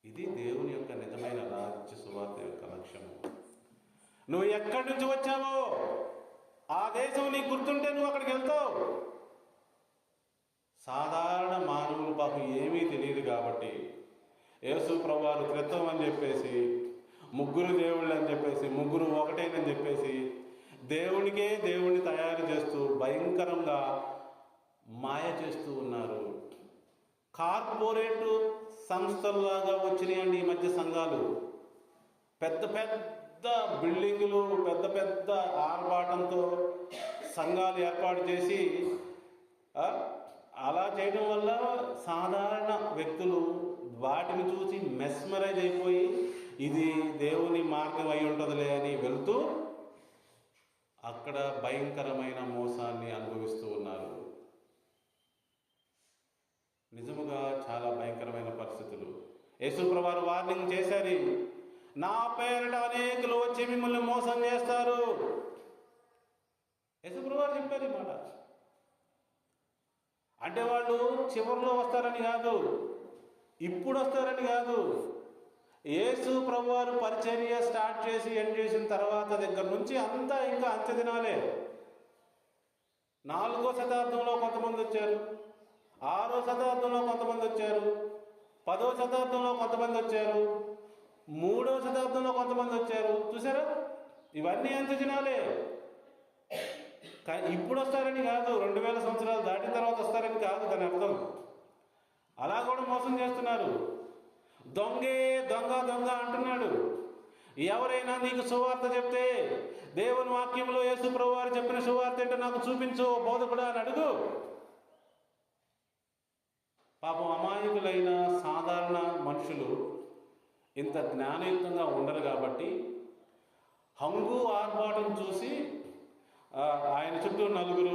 ఇది దేవుని యొక్క నిజమైన రాజ్య సువార్త యొక్క లక్ష్యము. నువ్వు ఎక్కడి నుంచి వచ్చావో ఆ దేశం నీకు గుర్తుంటే నువ్వు అక్కడికి వెళ్తావు. సాధారణ మానవులు పాపం ఏమీ తెలియదు కాబట్టి యేసు ప్రభువారు త్రిత్వం అని చెప్పేసి, ముగ్గురు దేవుళ్ళు అని చెప్పేసి, ముగ్గురు ఒకటేనని చెప్పేసి దేవుణ్ణి తయారు చేస్తూ భయంకరంగా మాయ చేస్తూ ఉన్నారు. కార్పొరేట్ సంస్థల్లాగా వచ్చినాయండి ఈ మధ్య సంఘాలు. పెద్ద పెద్ద బిల్డింగులు, పెద్ద పెద్ద ఆర్భాటంతో సంఘాలు ఏర్పాటు చేసి అలా చేయడం వల్ల సాధారణ వ్యక్తులు వాటిని చూసి మెస్మరైజ్ అయిపోయి ఇది దేవుని మార్గం అయి ఉంటుందిలే అని వెళ్తూ అక్కడ భయంకరమైన మోసాన్ని అనుభవిస్తూ ఉన్నారు. నిజముగా చాలా భయంకరమైన పరిస్థితులు. యేసుప్రభువు వార్నింగ్ చేశారు, నా పేరిట అనేకులు వచ్చి మిమ్మల్ని మోసం చేస్తారు. యేసుప్రభువు చెప్పారు ఈ మాట. అంటే వాళ్ళు చివరిలో వస్తారని కాదు, ఇప్పుడు వస్తారని కాదు. యేసు ప్రభువారు పరిచర్య స్టార్ట్ చేసి ఎండ్ చేసిన తర్వాత దగ్గర నుంచి అంతా ఇంకా అంత్య దినాలే. 4వ శతాబ్దంలో కొంతమంది వచ్చారు, 6వ శతాబ్దంలో కొంతమంది వచ్చారు, 10వ శతాబ్దంలో కొంతమంది వచ్చారు, 3వ శతాబ్దంలో కొంతమంది వచ్చారు. చూసారా, ఇవన్నీ అంత్య దినాలే. కానీ ఇప్పుడు వస్తారని కాదు, 2000 సంవత్సరాలు దాటిన తర్వాత వస్తారని కాదు దాని అర్థం. అలా కూడా మోసం చేస్తున్నారు. దొంగే దొంగ దొంగ అంటున్నాడు. ఎవరైనా నీకు సువార్త చెప్తే దేవుని వాక్యంలో యేసు ప్రభువారు చెప్పిన సువార్త ఏంటో నాకు చూపించు బోధకుడా అని అడుగు. పాపం అమాయకులైన సాధారణ మనుషులు ఇంత జ్ఞానయుక్తంగా ఉండరు కాబట్టి హంగు ఆర్భాటం చూసి ఆయన చుట్టూ 4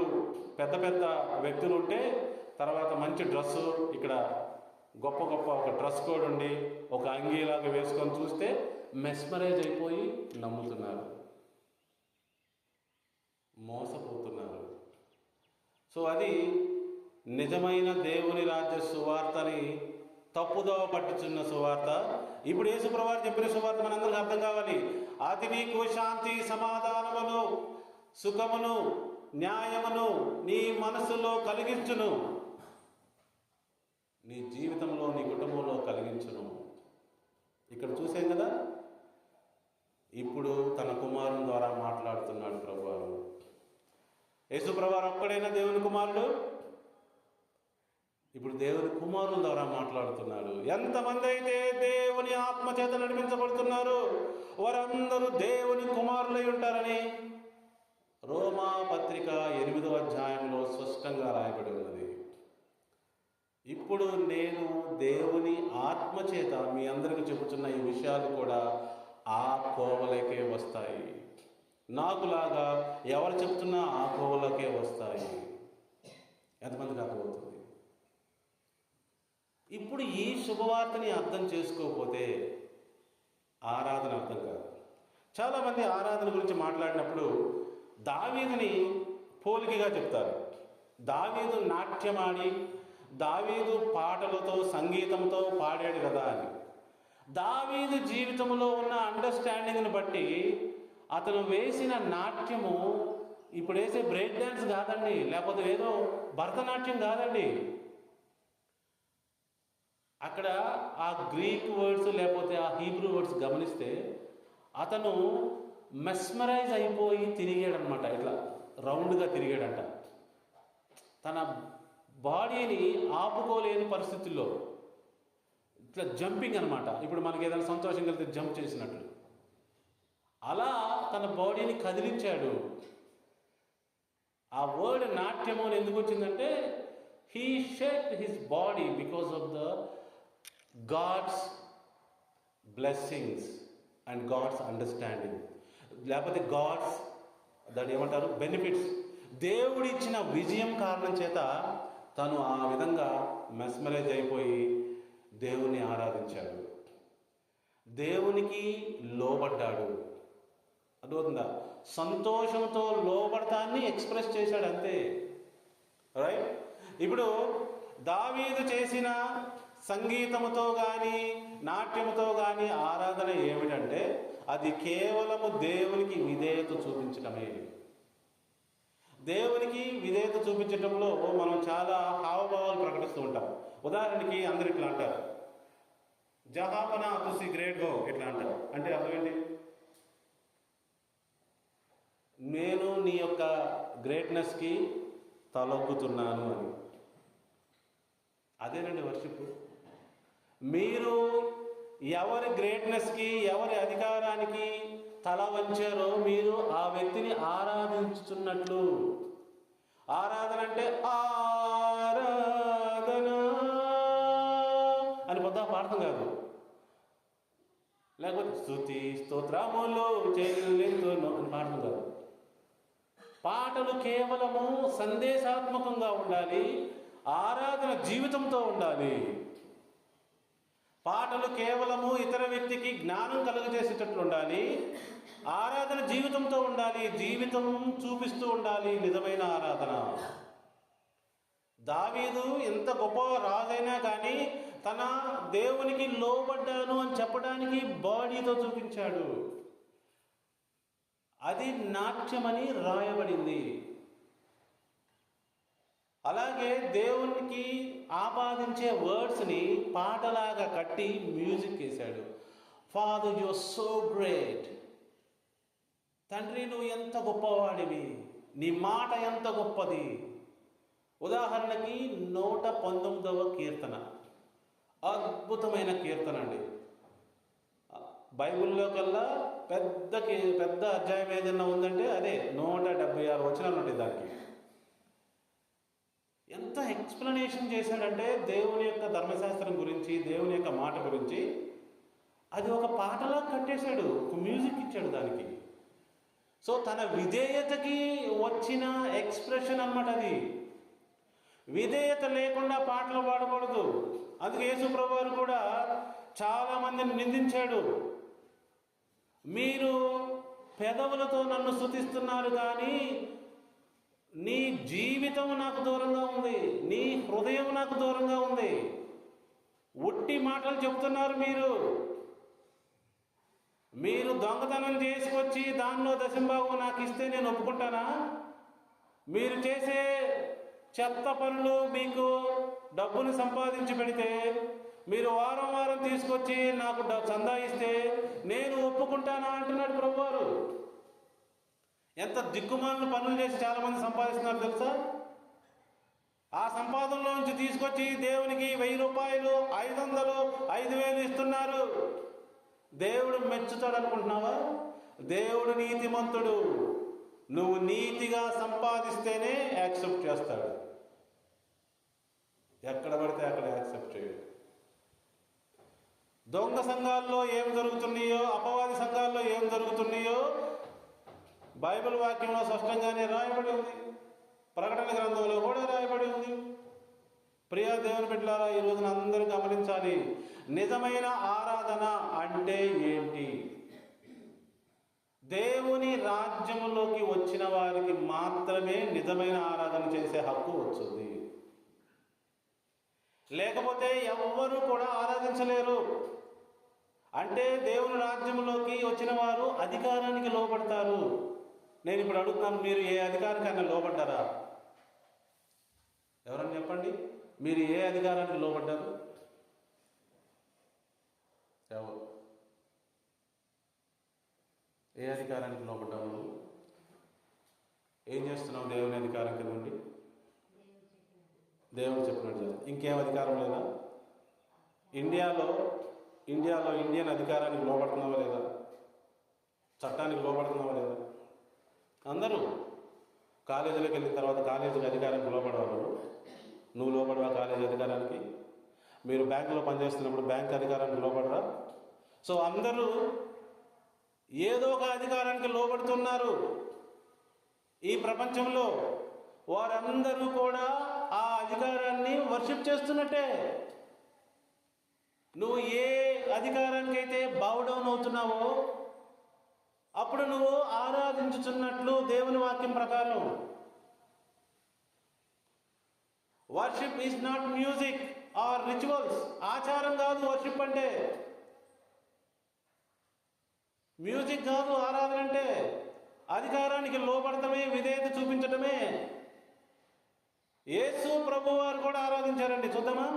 పెద్ద పెద్ద వ్యక్తులు ఉంటే, తర్వాత మంచి డ్రెస్సు, ఇక్కడ గొప్ప గొప్ప ఒక డ్రెస్ కోడ్ ఉండి ఒక అంగీలాగా వేసుకొని చూస్తే మెస్మరైజ్ అయిపోయి నమ్ముతున్నారు, మోసపోతున్నారు. సో అది నిజమైన దేవుని రాజ్య సువార్తని తప్పుదోవ పట్టుచున్న సువార్త. ఇప్పుడు యేసుప్రభువు చెప్పిన సువార్త మనందరికీ అర్థం కావాలి. అది నీకు శాంతి, సమాధానమును, సుఖమును, న్యాయమును నీ మనసులో కలిగించును, నీ జీవితంలో, నీ కుటుంబంలో కలిగించును. ఇక్కడ చూసాం కదా, ఇప్పుడు తన కుమారుని ద్వారా మాట్లాడుతున్నాడు ప్రభువారు. యేసుప్రభువారు ఒక్కడైనా దేవుని కుమారుడు, ఇప్పుడు దేవుని కుమారుల ద్వారా మాట్లాడుతున్నాడు. ఎంతమంది అయితే దేవుని ఆత్మ చేత నడిపించబడుతున్నారు వారందరూ దేవుని కుమారులై ఉంటారని రోమా పత్రిక 8వ అధ్యాయంలో స్పష్టంగా రాయబడి ఉన్నది. ఇప్పుడు నేను దేవుని ఆత్మచేత మీ అందరికీ చెబుతున్న ఈ విషయాలు కూడా ఆ కోవలకే వస్తాయి. నాకులాగా ఎవరు చెప్తున్నా ఆ కోవలకే వస్తాయి. ఎంతమందికి అర్థమవుతుంది? ఇప్పుడు ఈ శుభవార్తని అర్థం చేసుకోకపోతే ఆరాధన అర్థం కాదు. చాలామంది ఆరాధన గురించి మాట్లాడినప్పుడు దావీదుని పోలికగా చెప్తారు. దావీదు నాట్యమాడి, దావీదు పాటలతో సంగీతంతో పాడాడు కదా అని. దావీదు జీవితంలో ఉన్న అండర్స్టాండింగ్ని బట్టి అతను వేసిన నాట్యము ఇప్పుడు వేసే బ్రేక్ డ్యాన్స్ కాదండి, లేకపోతే ఏదో భరతనాట్యం కాదండి. అక్కడ ఆ గ్రీక్ వర్డ్స్ లేకపోతే ఆ హీబ్రూ వర్డ్స్ గమనిస్తే అతను మెస్మరైజ్ అయిపోయి తిరిగాడనమాట. ఇట్లా రౌండ్గా తిరిగాడంట. తన బాడీని ఆపుకోలేని పరిస్థితుల్లో ఇట్లా జంపింగ్ అనమాట. ఇప్పుడు మనకి ఏదైనా సంతోషం కలిగితే జంప్ చేసినట్లు అలా తన బాడీని కదిలించాడు. ఆ వర్డ్ నాట్యము అని ఎందుకు వచ్చిందంటే he shaked his body because of the God's blessings and God's understanding, లేకపోతే గాడ్స్ దాన్ని ఏమంటారు బెనిఫిట్స్. దేవుడిచ్చిన విజయం కారణం చేత తను ఆ విధంగా మెస్మరైజ్ అయిపోయి దేవుని ఆరాధించాడు, దేవునికి లోబడ్డాడు. అర్థమవుతుందా? సంతోషంతో లోబడతాన్ని ఎక్స్ప్రెస్ చేశాడు అంతే. రైట్. ఇప్పుడు దావీదు చేసిన సంగీతముతో కానీ నాట్యముతో కానీ ఆరాధన ఏమిటంటే అది కేవలము దేవునికి విధేయత చూపించడమే. దేవునికి విధేయత చూపించడంలో మనం చాలా హావభావాలు ప్రకటిస్తూ ఉంటాం. ఉదాహరణకి అందరు ఇట్లా అంటారు, జహాపన తుసి గ్రేట్ గో ఇట్లా అంటారు. అంటే అర్థం ఏంటి? నేను నీ యొక్క గ్రేట్నెస్కి తలొగ్గుతున్నాను అని. అదేనండి వర్షిప్. మీరు ఎవరి గ్రేట్నెస్కి ఎవరి అధికారానికి తల వంచారో మీరు ఆ వ్యక్తిని ఆరాధించుతున్నట్లు. ఆరాధన అంటే ఆరాధన అని పొద్దు పాడతాం కాదు, లేకపోతే స్తుతి స్తోత్రములు చెల్లింతును అని పాడతాం కాదు. పాటలు కేవలము సందేశాత్మకంగా ఉండాలి, ఆరాధన జీవితంతో ఉండాలి. పాటలు కేవలము ఇతర వ్యక్తికి జ్ఞానం కలుగజేసేటట్లు ఉండాలి, ఆరాధన జీవితంతో ఉండాలి, జీవితం చూపిస్తూ ఉండాలి నిజమైన ఆరాధన. దావీదు ఎంత గొప్ప రాజైనా కానీ తన దేవునికి లోబడ్డాను అని చెప్పడానికి బాడీతో చూపించాడు. అది నాట్యమని రాయబడింది. అలాగే దేవునికి ఆపాదించే వర్డ్స్ని పాటలాగా కట్టి మ్యూజిక్ వేశాడు. Father you are so great. తండ్రి నువ్వు ఎంత గొప్పవాడివి, నీ మాట ఎంత గొప్పది. ఉదాహరణకి 119వ కీర్తన అద్భుతమైన కీర్తన అండి. బైబిల్లో కల్లా పెద్ద అధ్యాయం ఏదైనా ఉందంటే అదే 176 వచనాలు ఉంటాయి. దానికి ఎంత ఎక్స్ప్లెనేషన్ చేశాడంటే దేవుని యొక్క ధర్మశాస్త్రం గురించి, దేవుని యొక్క మాట గురించి అది ఒక పాటలా కట్టేశాడు, ఒక మ్యూజిక్ ఇచ్చాడు దానికి. సో తన విధేయతకి వచ్చిన ఎక్స్ప్రెషన్ అన్నమాట అది. విధేయత లేకుండా పాటలు పాడకూడదు. అందుకే యేసు ప్రభువు వారు కూడా చాలా మందిని నిందించాడు. మీరు పెదవులతో నన్ను స్తుతిస్తున్నారు కానీ నీ జీవితం నాకు దూరంగా ఉంది, నీ హృదయం నాకు దూరంగా ఉంది. ఉట్టి మాటలు చెప్తున్నారు మీరు దొంగతనం చేసుకొచ్చి దానిలో దశంభాగం నాకు ఇస్తే నేను ఒప్పుకుంటానా? మీరు చేసే చెత్త పనులు మీకు డబ్బును సంపాదించి పెడితే మీరు వారం వారం తీసుకొచ్చి నాకు చందా ఇస్తే నేను ఒప్పుకుంటానా అంటున్నాడు ప్రభువారు. ఎంత దిక్కుమాలిన పనులు చేసి చాలామంది సంపాదిస్తున్నారు తెలుసా? ఆ సంపాదనలో నుంచి తీసుకొచ్చి దేవునికి 1000 రూపాయలు, 500, 5000 ఇస్తున్నారు. దేవుడు మెచ్చుతాడు అనుకుంటున్నావా? దేవుడు నీతిమంతుడు. నువ్వు నీతిగా సంపాదిస్తేనే యాక్సెప్ట్ చేస్తాడు, ఎక్కడ పడితే అక్కడ యాక్సెప్ట్ చేయడు. దొంగ సంఘాల్లో ఏం జరుగుతున్నాయో, అపవాది సంఘాల్లో ఏం జరుగుతున్నాయో బైబిల్ వాక్యంలో స్పష్టంగానే రాయబడి ఉంది. ప్రకటన గ్రంథంలో కూడా రాయబడి ఉంది. ప్రియ దేవుని బిడ్డలారా, ఈ రోజున అందరూ గమనించాలి, నిజమైన ఆరాధన అంటే ఏంటి? దేవుని రాజ్యములోకి వచ్చిన వారికి మాత్రమే నిజమైన ఆరాధన చేసే హక్కు వస్తుంది. లేకపోతే ఎవ్వరూ కూడా ఆరాధించలేరు. అంటే దేవుని రాజ్యంలోకి వచ్చిన వారు అధికారానికి లోబడతారు. నేను ఇప్పుడు అడుగుతున్నాను, మీరు ఏ అధికారికైనా లోబడ్డారా? ఎవరన్నా చెప్పండి, మీరు ఏ అధికారానికి లోబడ్డారు? ఎవరు? ఏ అధికారానికి లోబడ్డావు నువ్వు? ఏం చేస్తున్నావు దేవుని అధికారం కింద నుండి? దేవుడు చెప్పినట్టు. ఇంకేం అధికారం లేదా? ఇండియాలో ఇండియన్ అధికారానికి లోబడుతున్నావా లేదా? చట్టానికి లోబడుతున్నావా లేదా? అందరూ కాలేజీలోకి వెళ్ళిన తర్వాత కాలేజీకి అధికారానికి లోబడవారు. నువ్వు లోబడవా కాలేజీ అధికారానికి? మీరు బ్యాంకులో పనిచేస్తున్నప్పుడు బ్యాంక్ అధికారానికి లోబడరా? సో అందరూ ఏదో ఒక అధికారానికి లోబడుతున్నారు ఈ ప్రపంచంలో. వారందరూ కూడా ఆ అధికారాన్ని వర్షిప్ చేస్తున్నట్టే. నువ్వు ఏ అధికారానికైతే బౌడౌన్ అవుతున్నావో అప్పుడు నువ్వు ఆరాధించుతున్నట్లు దేవుని వాక్యం ప్రకారం. Worship is not music or rituals. ఆచారం కాదు వర్షిప్ అంటే, మ్యూజిక్ కాదు ఆరాధన అంటే. అధికారానికి లోబడటమే, విధేయత చూపించటమే. యేసు ప్రభు వారు కూడా ఆరాధించారండి. చూద్దామా?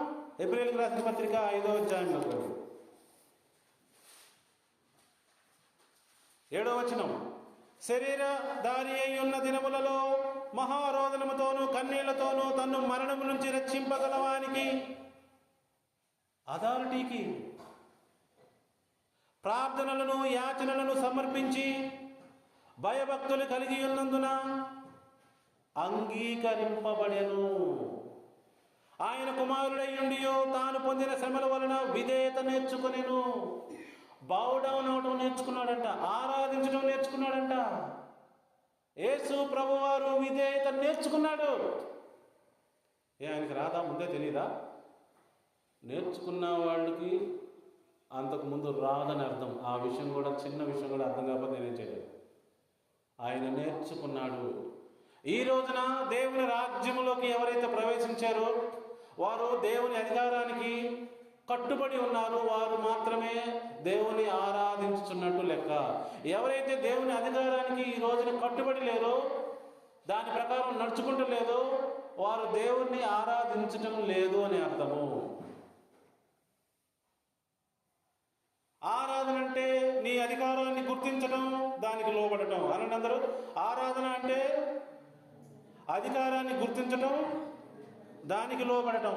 హెబ్రీయులకు రాసిన పత్రిక 5వ అధ్యాయంలో 7వ వచనం. శరీరధారి అయి ఉన్న దినములలో మహారోదనముతోనూ కన్నీళ్లతోనూ తన్ను మరణము నుంచి రక్షింపగలవానికి, అథారిటీకి ప్రార్థనలను యాచనలను సమర్పించి భయభక్తులు కలిగి ఉన్నందున అంగీకరింపబడెను. ఆయన కుమారుడయ్యుండియో తాను పొందిన శ్రమల వలన విధేయత నేర్చుకొనెను. బౌడౌన్ అవడం నేర్చుకున్నాడంట, ఆరాధించడం నేర్చుకున్నాడంట. యేసు ప్రభువారు విధేయత నేర్చుకున్నాడు. ఆయనకి రాదా? ముందే తెలీదా? నేర్చుకున్న వాళ్ళకి అంతకుముందు రాదని అర్థం. ఆ విషయం కూడా, చిన్న విషయం కూడా అర్థం కాకపోతే నేనేం చేయలేదు. ఆయన నేర్చుకున్నాడు. ఈ రోజున దేవుని రాజ్యములోకి ఎవరైతే ప్రవేశించారో వారు దేవుని అధికారానికి కట్టుబడి ఉన్నారు. వారు మాత్రమే దేవుని ఆరాధించుతున్నట్టు లెక్క. ఎవరైతే దేవుని అధికారానికి ఈ రోజున కట్టుబడి లేరో, దాని ప్రకారం నడుచుకుంటూ లేదో, వారు దేవుణ్ణి ఆరాధించటం లేదు అని అర్థము. ఆరాధన అంటే నీ అధికారాన్ని గుర్తించడం, దానికి లోబడటం. అనండి అందరూ. ఆరాధన అంటే అధికారాన్ని గుర్తించటం, దానికి లోబడటం.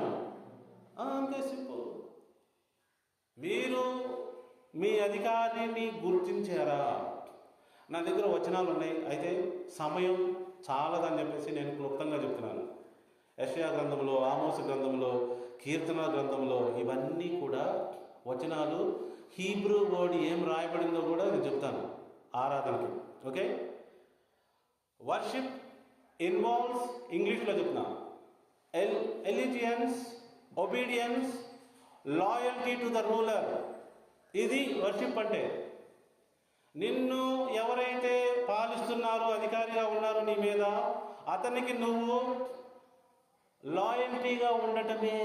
అంతే సింపుల్. మీరు మీ అధికారిని గుర్తించారా? నా దగ్గర వచనాలు ఉన్నాయి, అయితే సమయం చాలదని చెప్పేసి నేను క్లుప్తంగా చెప్తున్నాను. యెషయా గ్రంథంలో, ఆమోసు గ్రంథంలో, కీర్తన గ్రంథంలో ఇవన్నీ కూడా వచనాలు. హీబ్రూ వర్డ్ ఏం రాయబడిందో కూడా నేను చెప్తాను ఆరాధనకి. ఓకే? వర్షిప్ ఇన్వాల్వ్స్, ఇంగ్లీష్లో చెప్తున్నా, allegiance, obedience, loyalty to the ruler. ఇది వర్షిప్ అంటే. నిన్ను ఎవరైతే పాలిస్తున్నారో, అధికారిగా ఉన్నారో నీ మీద, అతనికి నువ్వు లాయల్టీగా ఉండటమే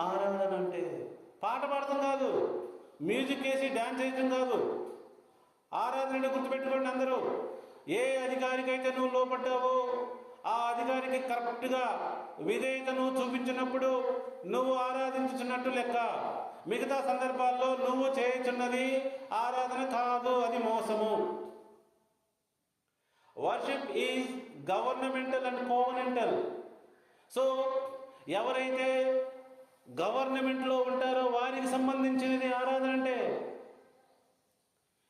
ఆరాధన అంటే. పాట పాడటం కాదు, మ్యూజిక్ వేసి డ్యాన్స్ వేయటం కాదు. ఆరాధన గుర్తుపెట్టుకోండి అందరూ. ఏ అధికారికైతే నువ్వు లోపడ్డావో ఆ అధికారికి కరెక్ట్గా విధేయతను చూపించినప్పుడు నువ్వు ఆరాధించుతున్నట్టు లెక్క. మిగతా సందర్భాల్లో నువ్వు చేయుచున్నది ఆరాధన కాదు, అది మోసము. Worship is governmental and covenantal. So ఎవరైతే గవర్నమెంట్లో ఉంటారో వారికి సంబంధించినది ఆరాధన అంటే.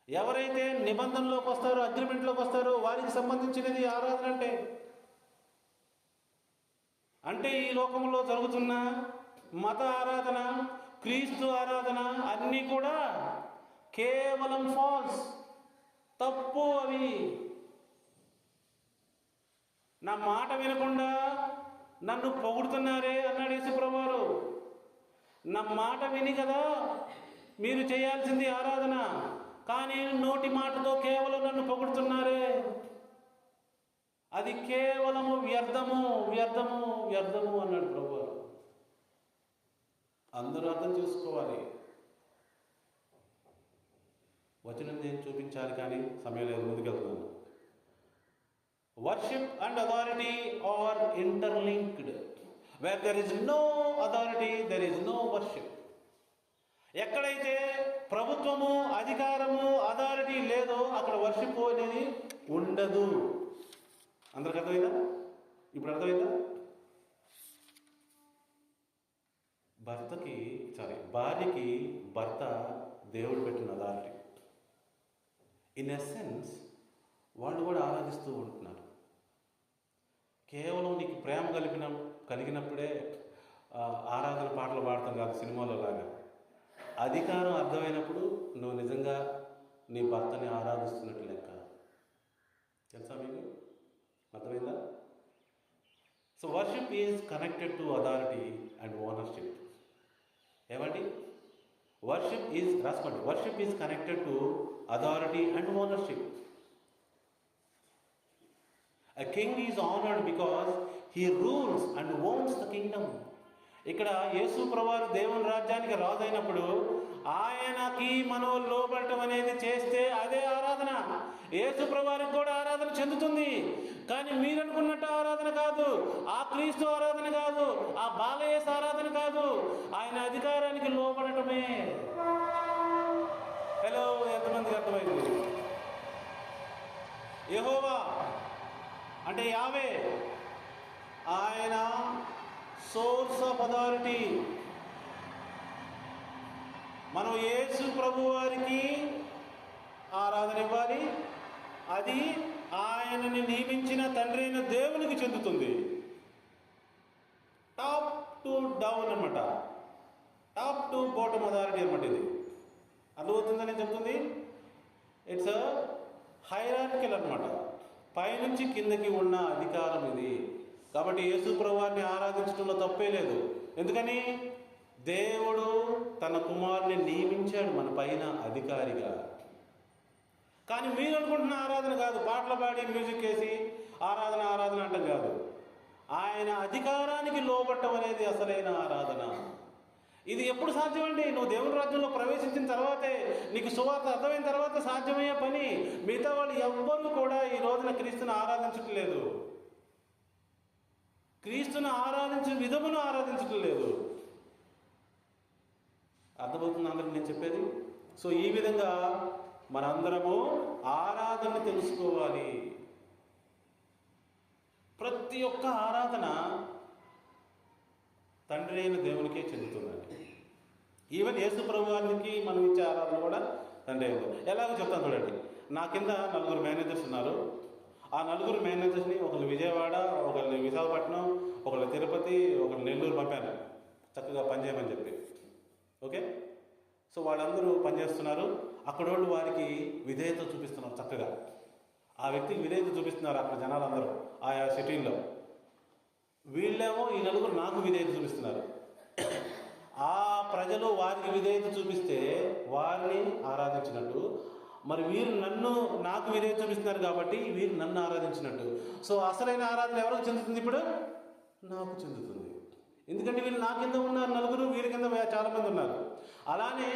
ఎవరైతే నిబంధనలోకి వస్తారో, అగ్రిమెంట్లోకి వస్తారో వారికి సంబంధించినది ఆరాధన అంటే. అంటే ఈ లోకంలో జరుగుతున్న మత ఆరాధన, క్రీస్తు ఆరాధన అన్నీ కూడా కేవలం ఫాల్స్, తప్పు. అవి నా మాట వినకుండా నన్ను పొగుడుతున్నారే అన్నాడు యేసుప్రభువారు. నా మాట విని కదా మీరు చేయాల్సింది ఆరాధన. కానీ నోటి మాటతో కేవలం నన్ను పొగుడుతున్నారే, అది కేవలము వ్యర్థము వ్యర్థము వ్యర్థము అన్నాడు ప్రభువు. అందరూ అర్థం చేసుకోవాలి. వచనం నేను చూపించాలి కానీ సమయం లేదు, ముందుకెళ్తున్నాను. Worship and authority are interlinked. Where there is no authority there is no worship. ఎక్కడైతే ప్రభుత్వము, అధికారము, అథారిటీ లేదో అక్కడ వర్షిప్ అనేది ఉండదు. అందరికి అర్థమైందా? ఇప్పుడు అర్థమైందా? భార్యకి భర్త దేవుడు పెట్టిన అథారిటీ. ఇన్ ఎసెన్స్ వాళ్ళు కూడా ఆరాధిస్తూ ఉంటున్నారు. కేవలం నీకు ప్రేమ కలిగినప్పుడే ఆరాధన పాటలు పాడతాం కాదు, సినిమాలో లాగా. అధికారం అర్థమైనప్పుడు నువ్వు నిజంగా నీ భర్తని ఆరాధిస్తున్నట్టు లెక్క. తెలుసా మీకు? అర్థమైందా? So worship is connected to authority and ownership. ఏమండి? రాసుకోండి. Worship is connected to authority and ownership. A king is honored because he rules and owns the kingdom. ఇక్కడ యేసు ప్రభువారు దేవుని రాజ్యానికి రాజు అయినప్పుడు ఆయనకి మనం లోబడటం అనేది చేస్తే అదే ఆరాధన. యేసు ప్రభువారికి కూడా ఆరాధన చెందుతుంది. కానీ మీరు అనుకున్నట్టు ఆరాధన కాదు, ఆ క్రీస్తు ఆరాధన కాదు, ఆ బాలయేసు ఆరాధన కాదు, ఆయన అధికారానికి లోబడటమే. హలో, ఎంతమందికి అర్థమైంది? యెహోవా అంటే యావే, ఆయన సోర్స్ ఆఫ్ అథారిటీ. మనం యేసు ప్రభు వారికి ఆరాధన ఇవ్వాలి. అది ఆయనని నియమించిన తండ్రి అయిన దేవునికి చెందుతుంది. టాప్ టు డౌన్ అన్నమాట, టాప్ టు బాటమ్ అథారిటీ అన్నమాట. ఇది అర్థమవుతుందని చెప్తుంది. ఇట్స్ హైరార్కికల్ అన్నమాట, పైనుంచి కిందకి ఉన్న అధికారం ఇది. కాబట్టి యేసు ప్రభువారిని ఆరాధించడంలో తప్పే లేదు. ఎందుకని? దేవుడు తన కుమారుని నియమించాడు మన పైన అధికారిగా. కానీ మీరు అనుకుంటున్న ఆరాధన కాదు, పాటలు పాడి మ్యూజిక్ వేసి ఆరాధన అంటాం కాదు. ఆయన అధికారానికి లోబట్టం అనేది అసలైన ఆరాధన. ఇది ఎప్పుడు సాధ్యమండి? నువ్వు దేవుని రాజ్యంలో ప్రవేశించిన తర్వాతే, నీకు సువార్త అర్థమైన తర్వాత సాధ్యమయ్యే పని. మిగతా వాళ్ళు ఎవ్వరూ కూడా ఈ రోజున క్రీస్తుని ఆరాధించటం లేదు, క్రీస్తుని ఆరాధించే విధమును ఆరాధించటం లేదు. అర్థమవుతుంది అందరికి నేను చెప్పేది? సో ఈ విధంగా మనందరము ఆరాధన తెలుసుకోవాలి. ప్రతి ఒక్క ఆరాధన తండ్రి అయిన దేవునికే చెందుతుందండి. ఈవెన్ యేసు ప్రభువారికి మనం ఇచ్చే ఆరాధన కూడా తండ్రి అయిన. ఎలాగో చెప్తాను చూడండి. నా కింద 4 మేనేజర్స్ ఉన్నారు. ఆ 4 మేనేజర్స్ని ఒకళ్ళు విజయవాడ, ఒకళ్ళు విశాఖపట్నం, ఒకళ్ళు తిరుపతి, ఒకళ్ళు నెల్లూరు పంపాను చక్కగా పనిచేయమని చెప్పి. ఓకే, సో వాళ్ళందరూ పనిచేస్తున్నారు. అక్కడ వాళ్ళు వారికి విధేయత చూపిస్తున్నారు చక్కగా. ఆ వ్యక్తికి విధేయత చూపిస్తున్నారు అక్కడ జనాలందరూ ఆయా సిటీల్లో. వీళ్ళేమో ఈ 4 నాకు విధేయత చూపిస్తున్నారు. ఆ ప్రజలు వారికి విధేయత చూపిస్తే వారిని ఆరాధించినట్టు, మరి వీరు నాకు విధేయత చూపిస్తున్నారు కాబట్టి వీరు నన్ను ఆరాధించినట్టు. సో అసలైన ఆరాధన ఎవరికి చెందుతుంది? ఇప్పుడు నాకు చెందుతుంది. ఎందుకంటే వీళ్ళు నా కింద ఉన్నారు 4, వీరి కింద చాలామంది ఉన్నారు. అలానే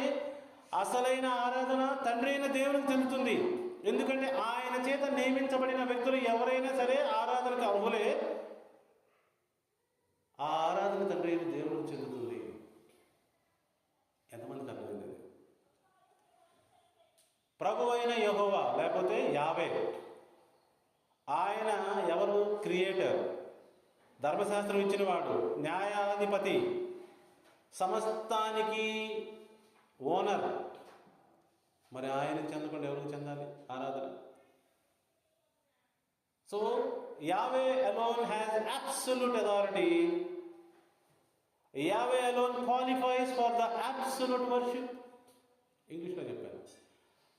అసలైన ఆరాధన తండ్రి అయిన దేవునికి చెందుతుంది. ఎందుకంటే ఆయన చేత నియమించబడిన వ్యక్తులు ఎవరైనా సరే ఆరాధనకు అర్హులే. ఆ ఆరాధన తండ్రి అయిన దేవునికి చెందుతుంది. ఎంతమందికి అర్థమైంది? ప్రభు అయిన యెహోవా లేకపోతే యావే, ఆయన ఎవరు? క్రియేటర్, ధర్మశాస్త్రం ఇచ్చినవాడు, న్యాయాధిపతి, సమస్తానికి ఓనర్. మరి ఆయనకి చెందకుండా ఎవరికి చెందాలి ఆరాధన? సో యావే alone has absolute authority. యావే alone qualifies for the absolute worship. ఇంగ్లీష్లో చెప్పాను.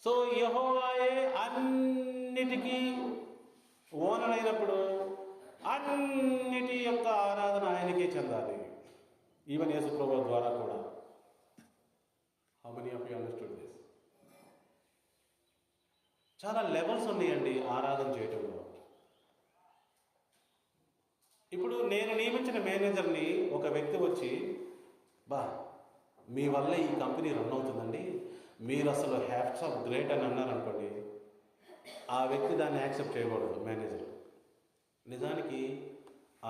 సో యెహోవాయే అన్నిటికీ ఓనర్ అయినప్పుడు అన్నిటి యొక్క ఆరాధన ఆయనకే చెందాలి. ఈవెన్ యేసు ప్రభువు ద్వారా కూడా. How many of you understood this? చాలా లెవెల్స్ ఉన్నాయండి ఆరాధన చేయటంలో. ఇప్పుడు నేను నియమించిన మేనేజర్ని ఒక వ్యక్తి వచ్చి, బా మీ వల్ల ఈ కంపెనీ రన్ అవుతుందండి, మీరు అసలు హ్యాట్స్ ఆఫ్ గ్రేట్ అని అన్నారనుకోండి, ఆ వ్యక్తి దాన్ని యాక్సెప్ట్ చేయకూడదు మేనేజర్. నిజానికి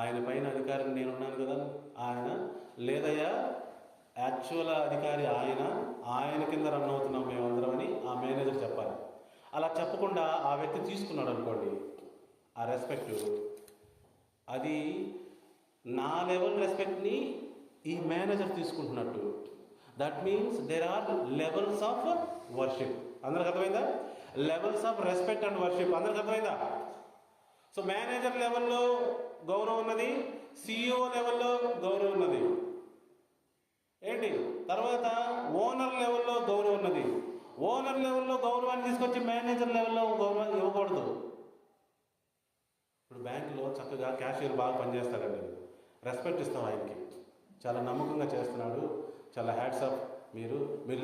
ఆయన పైన అధికారిని నేనున్నాను కదా, ఆయన లేదయ్యా యాక్చువల్ అధికారి ఆయన కింద రన్ అవుతున్నాం మేమందరం అని ఆ మేనేజర్ చెప్పాలి. అలా చెప్పకుండా ఆ వ్యక్తి తీసుకున్నాడు అనుకోండి, ఆ రెస్పెక్ట్, అది నా లెవెల్ రెస్పెక్ట్ని ఈ మేనేజర్ తీసుకుంటున్నట్టు. That means there are levels of worship. అందరికి అర్థమైందా? Levels of respect and worship. అందరికి అర్థమైందా? సో మేనేజర్ లెవెల్లో గౌరవం ఉన్నది, సిఇఓ లెవెల్లో గౌరవం ఉన్నది ఏంటి, తర్వాత ఓనర్ లెవెల్లో గౌరవం ఉన్నది. ఓనర్ లెవెల్లో గౌరవాన్ని తీసుకొచ్చి మేనేజర్ లెవెల్లో గౌరవం ఇవ్వకూడదు. ఇప్పుడు బ్యాంకులో చక్కగా క్యాషియర్ బాగా పనిచేస్తాడండి, రెస్పెక్ట్ ఇస్తాం ఆయనకి, చాలా నమ్మకంగా చేస్తున్నాడు, చాలా హ్యాట్స్ ఆఫ్, మీరు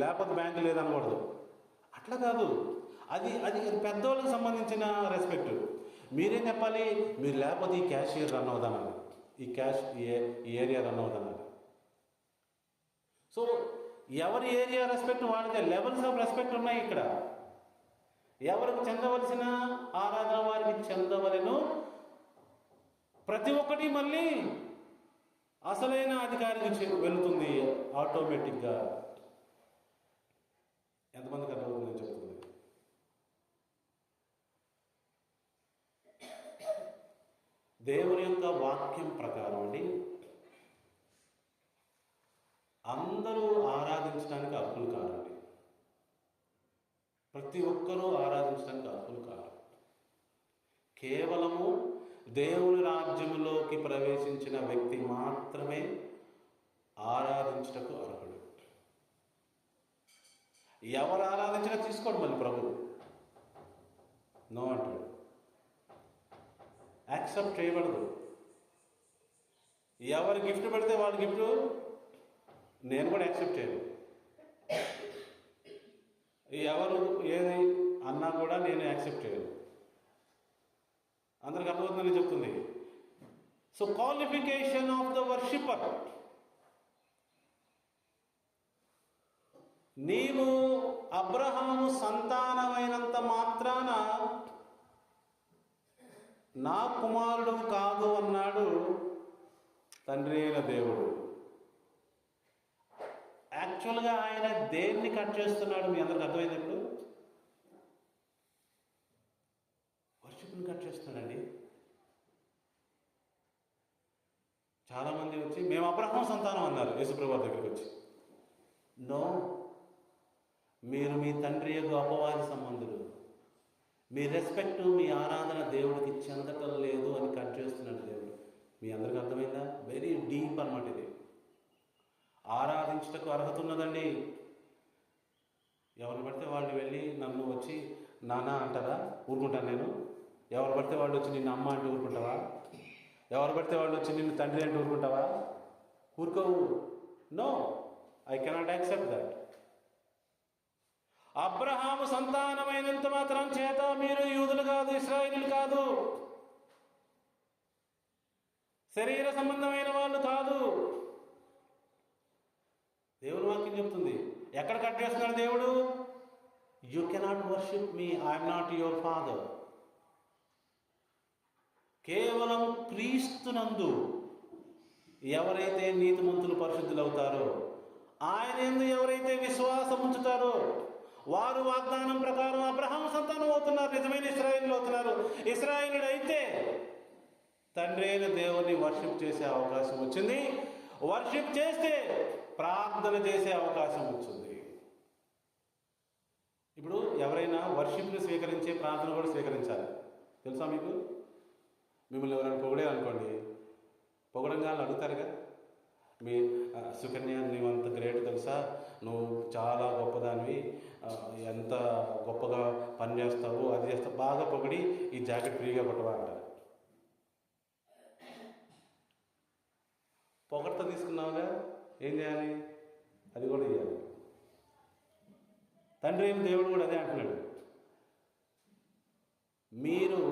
లేకపోతే బ్యాంకు లేదనకూడదు. అట్లా కాదు, అది అది పెద్దోళ్ళకి సంబంధించిన రెస్పెక్ట్. మీరేం చెప్పాలి, మీరు లేకపోతే ఈ క్యాషియర్ రన్ అవుతానని, ఈ ఏరియా రన్ అవుతానని. సో ఎవరి ఏరియా రెస్పెక్ట్ వాడితే లెవెల్స్ ఆఫ్ రెస్పెక్ట్ ఉన్నాయి ఇక్కడ. ఎవరికి చెందవలసిన ఆరాధన వారికి చెందవలను. ప్రతి ఒక్కటి మళ్ళీ అసలైన అధికారికి వెళుతుంది ఆటోమేటిక్గా. ఎంతమందికి అర్థమవుతుందని చెప్తుంది. దేవుని యొక్క వాక్యం ప్రకారం అండి, అందరూ ఆరాధించడానికి అర్హులు కారండి. ప్రతి ఒక్కరూ ఆరాధించడానికి అర్హులు కారు. కేవలము దేవుని రాజ్యంలోకి ప్రవేశించిన వ్యక్తి మాత్రమే ఆరాధించటకు అర్హుడు. ఎవరు ఆరాధించినా తీసుకోండి మళ్ళీ ప్రభు నో అంటాడు, యాక్సెప్ట్ చేయబడదు. ఎవరు గిఫ్ట్ పెడితే వాళ్ళ గిఫ్ట్ నేను కూడా యాక్సెప్ట్ చేయను. ఎవరు ఏది అన్నా కూడా నేను యాక్సెప్ట్ చేయను. అందరికి అర్థమవుతుందని చెప్తుంది. So qualification of the worshipper, నీవు అబ్రహాము సంతానమైనంత మాత్రాన నా కుమారుడు కాదు అన్నాడు తండ్రి అయిన దేవుడు. యాక్చువల్గా ఆయన దేన్ని కట్ చేస్తున్నాడు మీ అందరికి అర్థమైంది? ఇప్పుడు వర్షిప్ని కట్ చేస్తున్నాడండి. చాలామంది వచ్చి మేము అబ్రహాం సంతానం అన్నారు యేసుప్రభు దగ్గరికి వచ్చి. నో, మీరు మీ తండ్రి యొక్క అపవాది సంబంధులు, మీ రెస్పెక్ట్ మీ ఆరాధన దేవుడికి చెందటం లేదు అని కట్ చేస్తున్నాడు దేవుడు. మీ అందరికి అర్థమైందా? వెరీ డీప్ అన్నమాట ఇది. ఆరాధించటకు అర్హత ఉన్నదండి. ఎవరు పడితే వాళ్ళు వెళ్ళి నన్ను వచ్చి నాన్న అంటారా? ఊరుకుంటాను నేను. ఎవరు పడితే వాళ్ళు వచ్చి నిన్ను అమ్మ అంటే ఊరుకుంటావా? ఎవరు పడితే వాళ్ళు వచ్చి నిన్ను తండ్రి అంటే ఊరుకుంటావా? ఊరుకోవు. No, I cannot accept that. Abraham సంతానమైనంత మాత్రం చేత మీరు యూదులు కాదు, ఇశ్రాయేలీయులు కాదు, శరీర సంబంధమైన వాళ్ళు కాదు. దేవుని వాక్యం చెప్తుంది. ఎక్కడ కట్ చేస్తున్నాడు దేవుడు? You cannot worship me, I'm not your father. కేవలం క్రీస్తునందు ఎవరైతే నీతిమంతులు పరిశుద్ధులు అవుతారో, ఆయన యందు ఎవరైతే విశ్వాసం ఉంచుతారో వారు వాగ్దానం ప్రకారం అబ్రహాము సంతానం అవుతున్నారు, నిజమైన ఇశ్రాయేలీయులు అవుతున్నారు. ఇశ్రాయేలీయుడు అయితే తండ్రి అయిన దేవుని వర్షిప్ చేసే అవకాశం వచ్చింది. వర్షిప్ చేస్తే ప్రార్థన చేసే అవకాశం వచ్చింది. ఇప్పుడు ఎవరైనా వర్షిప్ని స్వీకరించే ప్రార్థన కూడా స్వీకరించాలి. తెలుసా మీకు? మిమ్మల్ని ఎవరైనా పొగిడేయాలనుకోండి, పొగడంగా అడుగుతారుగా, మీ సుకన్య నువ్వు అంత గ్రేట్ తెలుసా, నువ్వు చాలా గొప్పదానివి, ఎంత గొప్పగా పని చేస్తావు, అది చేస్తావు, బాగా పొగిడి ఈ జాకెట్ ఫ్రీగా కొట్టవా అంటారు. పొగడ్త తీసుకున్నావుగా, ఏం చేయాలి? అది కూడా చేయాలి. తండ్రి అయిన దేవుడు కూడా అదే అంటున్నాడు. మీరు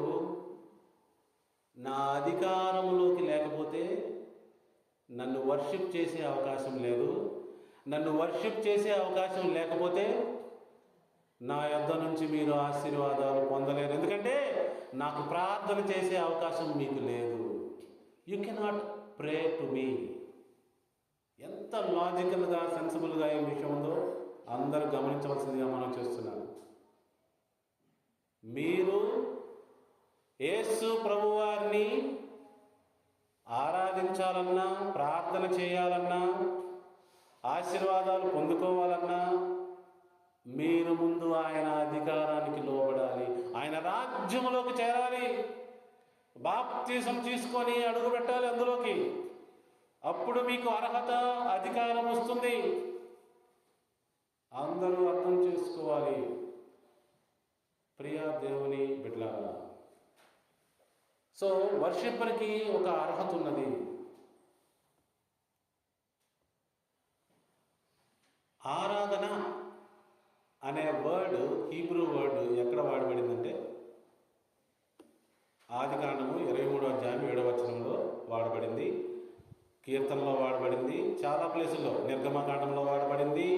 నా అధికారంలోకి లేకపోతే నన్ను వర్షిప్ చేసే అవకాశం లేదు. నన్ను వర్షిప్ చేసే అవకాశం లేకపోతే నా యొద్ద నుంచి మీరు ఆశీర్వాదాలు పొందలేరు. ఎందుకంటే నాకు ప్రార్థన చేసే అవకాశం మీకు లేదు. You cannot pray to me. ఎంత లాజికల్గా, సెన్సిబుల్గా ఈ విషయం ఉందో అందరూ గమనించవలసిందిగా మనం చేస్తున్నాను. మీరు యేసు ప్రభువారిని ఆరాధించాలన్నా, ప్రార్థన చేయాలన్నా, ఆశీర్వాదాలు పొందుకోవాలన్నా మీరు ముందు ఆయన అధికారానికి లోబడాలి. ఆయన రాజ్యంలోకి చేరాలి. బాప్తిసం తీసుకొని అడుగు పెట్టాలి అందులోకి. అప్పుడు మీకు అర్హత, అధికారం వస్తుంది. అందరూ అర్థం చేసుకోవాలి. ప్రియా దేవుని బిడ్డలారా, సో వర్షిప్పర్కి ఒక అర్హత ఉన్నది. ఆరాధన అనే వర్డ్, హీబ్రూ వర్డ్ ఎక్కడ వాడబడిందంటే ఆదికాండము 23వ అధ్యాయం 7వ వచనంలో వాడబడింది, కీర్తనలో వాడబడింది, చాలా ప్లేసుల్లో, నిర్గమకాండంలో వాడబడింది,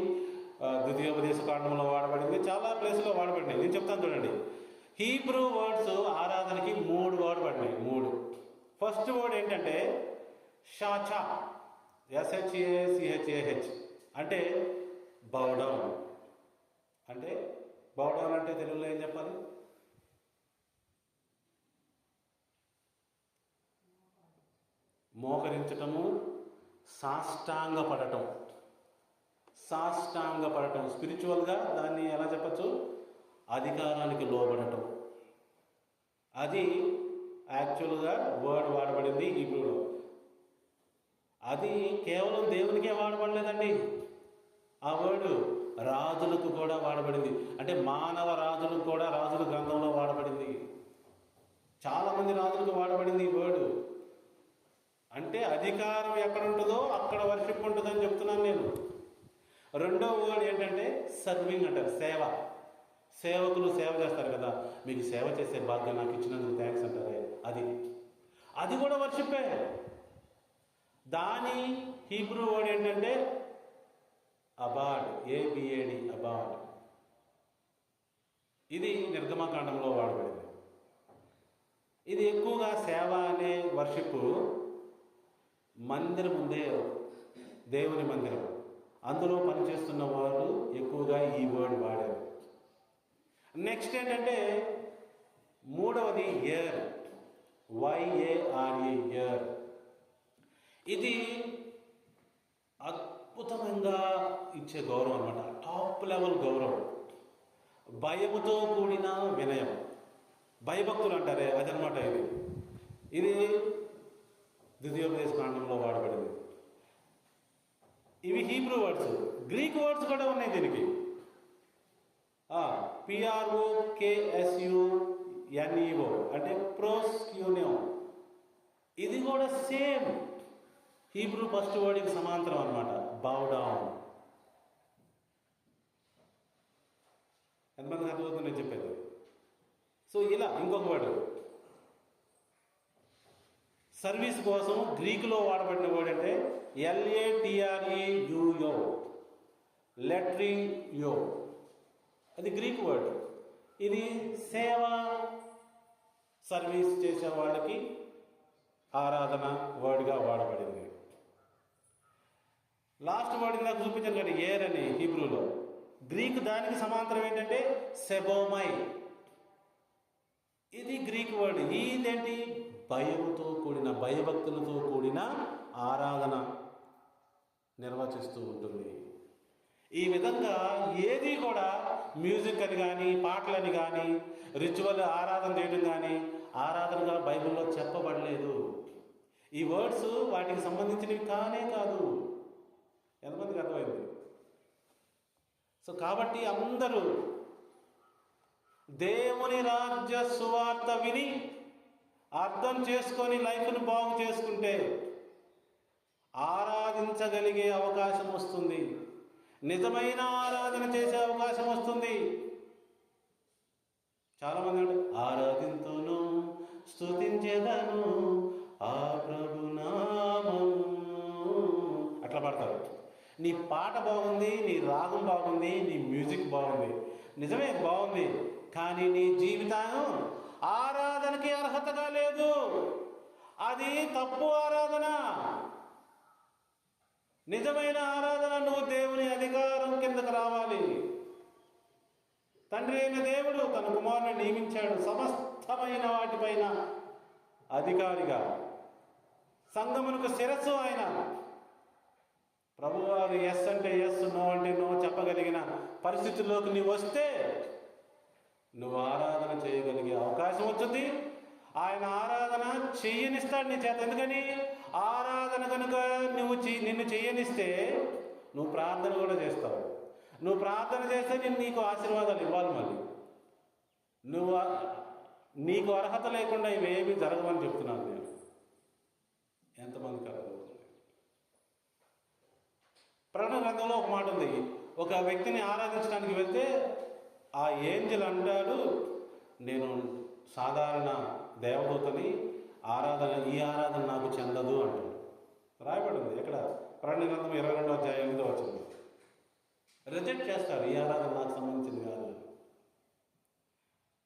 ద్వితీయోపదేశ కాండంలో వాడబడింది, చాలా ప్లేసుల్లో వాడబడింది. నేను చెప్తాను చూడండి. హీబ్రూ వర్డ్స్ ఆరాధనకి 3 వాడబడినాయి. 3. ఫస్ట్ వర్డ్ ఏంటంటే షాచా, SHACHAH, అంటే బౌడౌన్. అంటే బౌడౌన్ అంటే తెలుగులో ఏం చెప్పాలి? మోకరించటము, సాష్టాంగపడటం. సాష్టాంగపడటం స్పిరిచువల్గా దాన్ని ఎలా చెప్పచ్చు? అధికారానికి లోబడటం. అది యాక్చువల్గా వర్డ్ వాడబడింది హీబ్రూలో. అది కేవలం దేవునికే వాడబడలేదండి. ఆ వర్డ్ రాజులకు కూడా వాడబడింది. అంటే మానవ రాజులకు కూడా రాజుల గ్రంథంలో వాడబడింది. చాలామంది రాజులకు వాడబడింది ఈ వర్డ్. అంటే అధికారం ఎక్కడ ఉంటుందో అక్కడ వర్షిప్ ఉంటుందని చెప్తున్నాను నేను. రెండో వర్డ్ ఏంటంటే సర్వింగ్ అంటారు, సేవ. సేవకులు సేవ చేస్తారు కదా, మీకు సేవ చేసే భాగ్యం నాకు ఇచ్చినందుకు థ్యాంక్స్ అంటారే, అది కూడా వర్షిప్పే. దాని హీబ్రూ వర్డ్ ఏంటంటే అబాడ్, ABAD, అబాడ్. ఇది నిర్గమకాండంలో వాడబడింది. ఇది ఎక్కువగా సేవ అనే వర్షిప్ మందిరం ఉందే, దేవుని మందిరం, అందులో పనిచేస్తున్న వారు ఎక్కువగా ఈ వర్డ్ వాడారు. నెక్స్ట్ ఏంటంటే మూడవది ఇయర్, YARE, ఇయర్. ఇది అద్భుతంగా ఇచ్చే గౌరవం అనమాట, టాప్ లెవెల్ గౌరవం. భయముతో కూడిన వినయం, భయభక్తులు అంటారే అదనమాట. ఇది ద్వితీయోపదేశ కాండంలో వాడబడింది. ఇవి హీబ్రూ వర్డ్స్. గ్రీక్ వర్డ్స్ కూడా ఉన్నాయి దీనికి. PROKSUNEO అంటే ప్రోస్క్యూనియో. ఇది కూడా సేమ్ హీబ్రూ ఫస్ట్ వర్డ్కి సమాంతరం అనమాట, బౌ డౌన్. ఎంతమందికి అర్థమవుతుంది నేను చెప్పేది? సో ఇలా ఇంకొక వర్డ్ సర్వీస్ కోసం గ్రీకులో వాడబడిన వర్డ్ అంటే LATREUO, లెట్రియో. అది గ్రీక్ వర్డ్. ఇది సేవ, సర్వీస్ చేసే వాళ్ళకి ఆరాధన వర్డ్గా వాడబడింది. లాస్ట్ వర్డ్ నాకు చూపించాను కానీ ఏర్ అని హీబ్రూలో. గ్రీక్ దానికి సమాంతరం ఏంటంటే సెబోమై. ఇది గ్రీక్ వర్డ్. ఇదేంటి? భయముతో కూడిన, భయభక్తులతో కూడిన ఆరాధన నిర్వచిస్తూ ఉంటుంది. ఈ విధంగా ఏది కూడా మ్యూజిక్ అని కానీ, పాటలని కానీ, రిచువల్ ఆరాధన చేయడం కానీ ఆరాధనగా బైబిల్లో చెప్పబడలేదు. ఈ వర్డ్స్ వాటికి సంబంధించినవి కానే కాదు. ఎంతమందికి అర్థమైంది? సో కాబట్టి అందరూ దేవుని రాజ్య సువార్త విని అర్థం చేసుకొని లైఫ్ను బాగు చేసుకుంటే ఆరాధించగలిగే అవకాశం వస్తుంది. నిజమైన ఆరాధన చేసే అవకాశం వస్తుంది. చాలామంది అంటే ఆరాధింతును స్తుతించెదను ఆ ప్రభునామము అట్లా పాడతారు. నీ పాట బాగుంది, నీ రాగం బాగుంది, నీ మ్యూజిక్ బాగుంది, నిజమే బాగుంది, కానీ నీ జీవితం ఆరాధనకి అర్హతగా లేదు. అది తప్పు ఆరాధన. నిజమైన ఆరాధన నువ్వు దేవుని అధికారం కిందకు రావాలి. తండ్రి అయిన దేవుడు తన కుమారుని నియమించాడు సమస్తమైన వాటిపైన అధికారిగా. సంఘమునకు శిరస్సు ఆయన. ప్రభువారు ఎస్ అంటే ఎస్, నో అంటే నో చెప్పగలిగిన పరిస్థితుల్లోకి నువ్వు వస్తే నువ్వు ఆరాధన చేయగలిగే అవకాశం వచ్చింది. ఆయన ఆరాధన చెయ్యనిస్తాడు నీ చేత. ఎందుకని? ఆరాధన కనుక నిన్ను చెయ్యనిస్తే నువ్వు ప్రార్థన కూడా చేస్తావు. నువ్వు ప్రార్థన చేస్తే నీకు ఆశీర్వాదాలు ఇవ్వాలి. మళ్ళీ నీకు అర్హత లేకుండా ఇవేమీ జరగవని చెప్తున్నాను నేను. ఎంతమందికి అర్థమవుతుంది? ప్రకటన గ్రంథంలో ఒక మాట ఉంది. ఒక వ్యక్తిని ఆరాధించడానికి వెళ్తే ఆ ఏంజెల్ అంటాడు, నేను సాధారణ దేవదూతని, ఈ ఆరాధన నాకు చెందదు అంటాడు. రాయబడింది ఎక్కడ? ప్రకటన గ్రంథం 22వ అధ్యాయం 8వ వచనం. రిజెక్ట్ చేస్తాడు. ఈ ఆరాధన నాకు సంబంధించింది కాదు.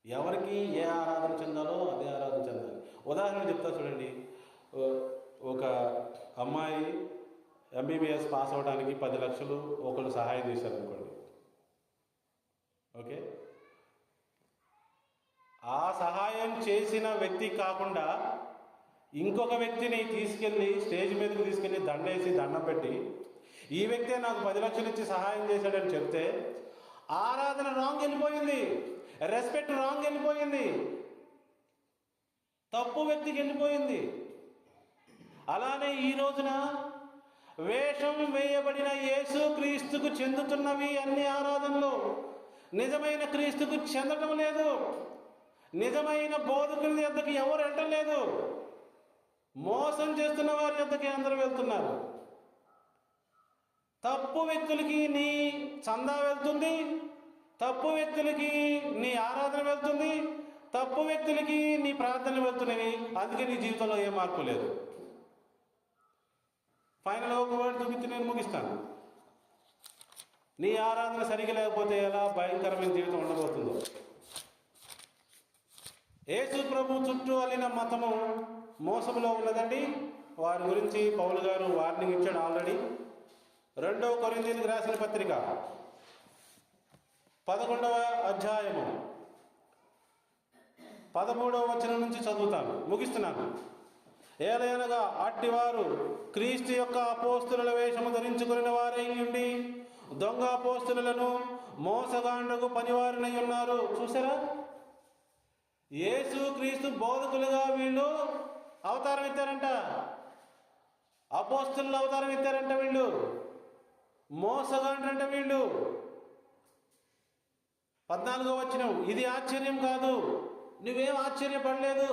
ఎవరికి ఏ ఆరాధన చెందాలో అదే ఆరాధన చెందాలి. ఉదాహరణ చెప్తా చూడండి. ఒక అమ్మాయి ఎంబీబీఎస్ పాస్ అవ్వడానికి 10 లక్షలు ఒకళ్ళు సహాయం చేశారు అనుకోండి. ఓకే, ఆ సహాయం చేసిన వ్యక్తి కాకుండా ఇంకొక వ్యక్తిని తీసుకెళ్ళి స్టేజ్ మీదకి తీసుకెళ్ళి దండేసి దండం పెట్టి ఈ వ్యక్తే నాకు 10 లక్షలు ఇచ్చి సహాయం చేశాడని చెప్తే ఆరాధన రాంగ్ వెళ్ళిపోయింది, రెస్పెక్ట్ రాంగ్ వెళ్ళిపోయింది, తప్పు వ్యక్తికి వెళ్ళిపోయింది. అలానే ఈ రోజున వేషం వేయబడిన యేసు క్రీస్తుకు చెందుతున్నవి అన్ని ఆరాధనలు నిజమైన క్రీస్తుకు చెందటం లేదు. నిజమైన బోధకుని యొద్దకి ఎవరు వెళ్ళటం లేదు. మోసం చేస్తున్న వారి యొద్దకి అందరూ వెళ్తున్నారు. తప్పు వ్యక్తులకి నీ చందా వెళ్తుంది, తప్పు వ్యక్తులకి నీ ఆరాధన వెళ్తుంది, తప్పు వ్యక్తులకి నీ ప్రార్థనలు వెళ్తున్నవి. అందుకే నీ జీవితంలో ఏ మార్పు లేదు. ఫైనల్ ఒక వర్డ్ చూపించి నేను ముగిస్తాను. నీ ఆరాధన సరిగా లేకపోతే ఎలా భయంకరమైన జీవితం ఉండబోతుందో. యేసు ప్రభు చుట్టూ అల్లిన మతము మోసములో ఉన్నదండి. వారి గురించి పౌలు గారు వార్నింగ్ ఇచ్చాడు ఆల్రెడీ. 2వ కొరింథీయులకు రాసిన పత్రిక 11వ అధ్యాయము 13వ వచనం నుంచి చదువుతాను, ముగిస్తున్నాను. ఏలయనగా అట్టివారు క్రీస్తు యొక్క అపోస్తుల వేషము ధరించుకుని వారై ఉండి దొంగ అపోస్తులను మోసగాండకు పనివారినై ఉన్నారు. చూసారా? యేసు క్రీస్తు బోధకులుగా వీళ్ళు అవతారం ఎత్తారంట, అపోస్తులు అవతారం ఎత్తారంట. వీళ్ళు మోసగాండ్రంట వీళ్ళు. 14వ వచనం, ఇది ఆశ్చర్యం కాదు. నువ్వేం ఆశ్చర్యపడలేదు,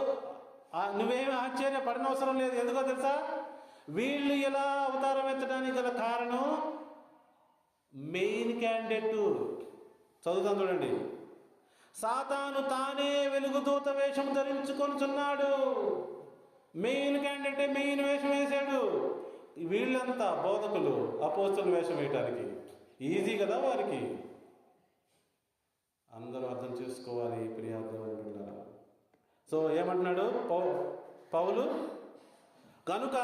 నువ్వేమి ఆశ్చర్యపడనవసరం లేదు. ఎందుకో తెలుసా? వీళ్ళు ఇలా అవతారం ఎత్తడానికి గల కారణం మెయిన్ క్యాండిడేట్ చదువుతాను చూడండి. సాతాను తానే వెలుగుదూత వేషం ధరించుకొనుచున్నాడు. మెయిన్ క్యాండిడేట్ మెయిన్ వేషం వేశాడు. వీళ్ళంతా బోధకులు అపోస్తుల వేషం వేయటానికి ఈజీ కదా వారికి. అందరూ అర్థం చేసుకోవాలి ప్రియార్థం. సో ఏమంటున్నాడు పౌలు? కనుక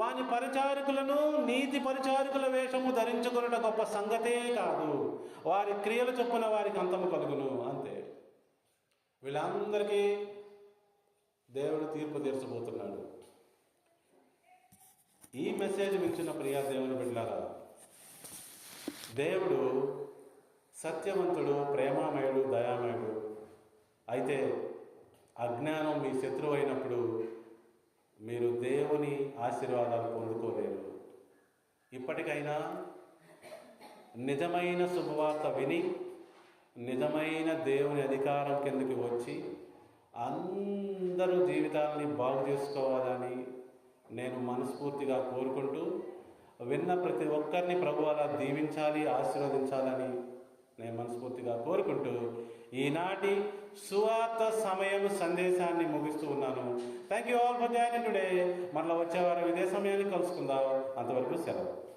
వాని పరిచారకులను నీతి పరిచారకుల వేషము ధరించుకున్న గొప్ప సంగతే కాదు, వారి క్రియలు చొప్పున వారికి అంతము కలుగును. అంతే. వీళ్ళందరికీ దేవుడు తీర్పు తీర్చబోతున్నాడు. ఈ మెసేజ్ మించిన ప్రియా దేవుని బిడ్డలారా, దేవుడు సత్యవంతుడు, ప్రేమామయుడు, దయామయుడు. అయితే అజ్ఞానం మీ శత్రువు అయినప్పుడు మీరు దేవుని ఆశీర్వాదాలు పొందుకోలేరు. ఇప్పటికైనా నిజమైన శుభవార్త విని నిజమైన దేవుని అధికారం కిందకి వచ్చి అందరూ జీవితాలని బాగు చేసుకోవాలని నేను మనస్ఫూర్తిగా కోరుకుంటూ, విన్న ప్రతి ఒక్కరిని ప్రభు అలా దీవించాలి, ఆశీర్వదించాలని నేను మనస్ఫూర్తిగా కోరుకుంటూ ఈనాటి సువార్త సమయం సందేశాన్ని ముగిస్తూ ఉన్నాను. Thank you all for joining today. మరలా వచ్చేవారం ఇదే సమయాన్ని కలుసుకుందాం. అంతవరకు సెలవు.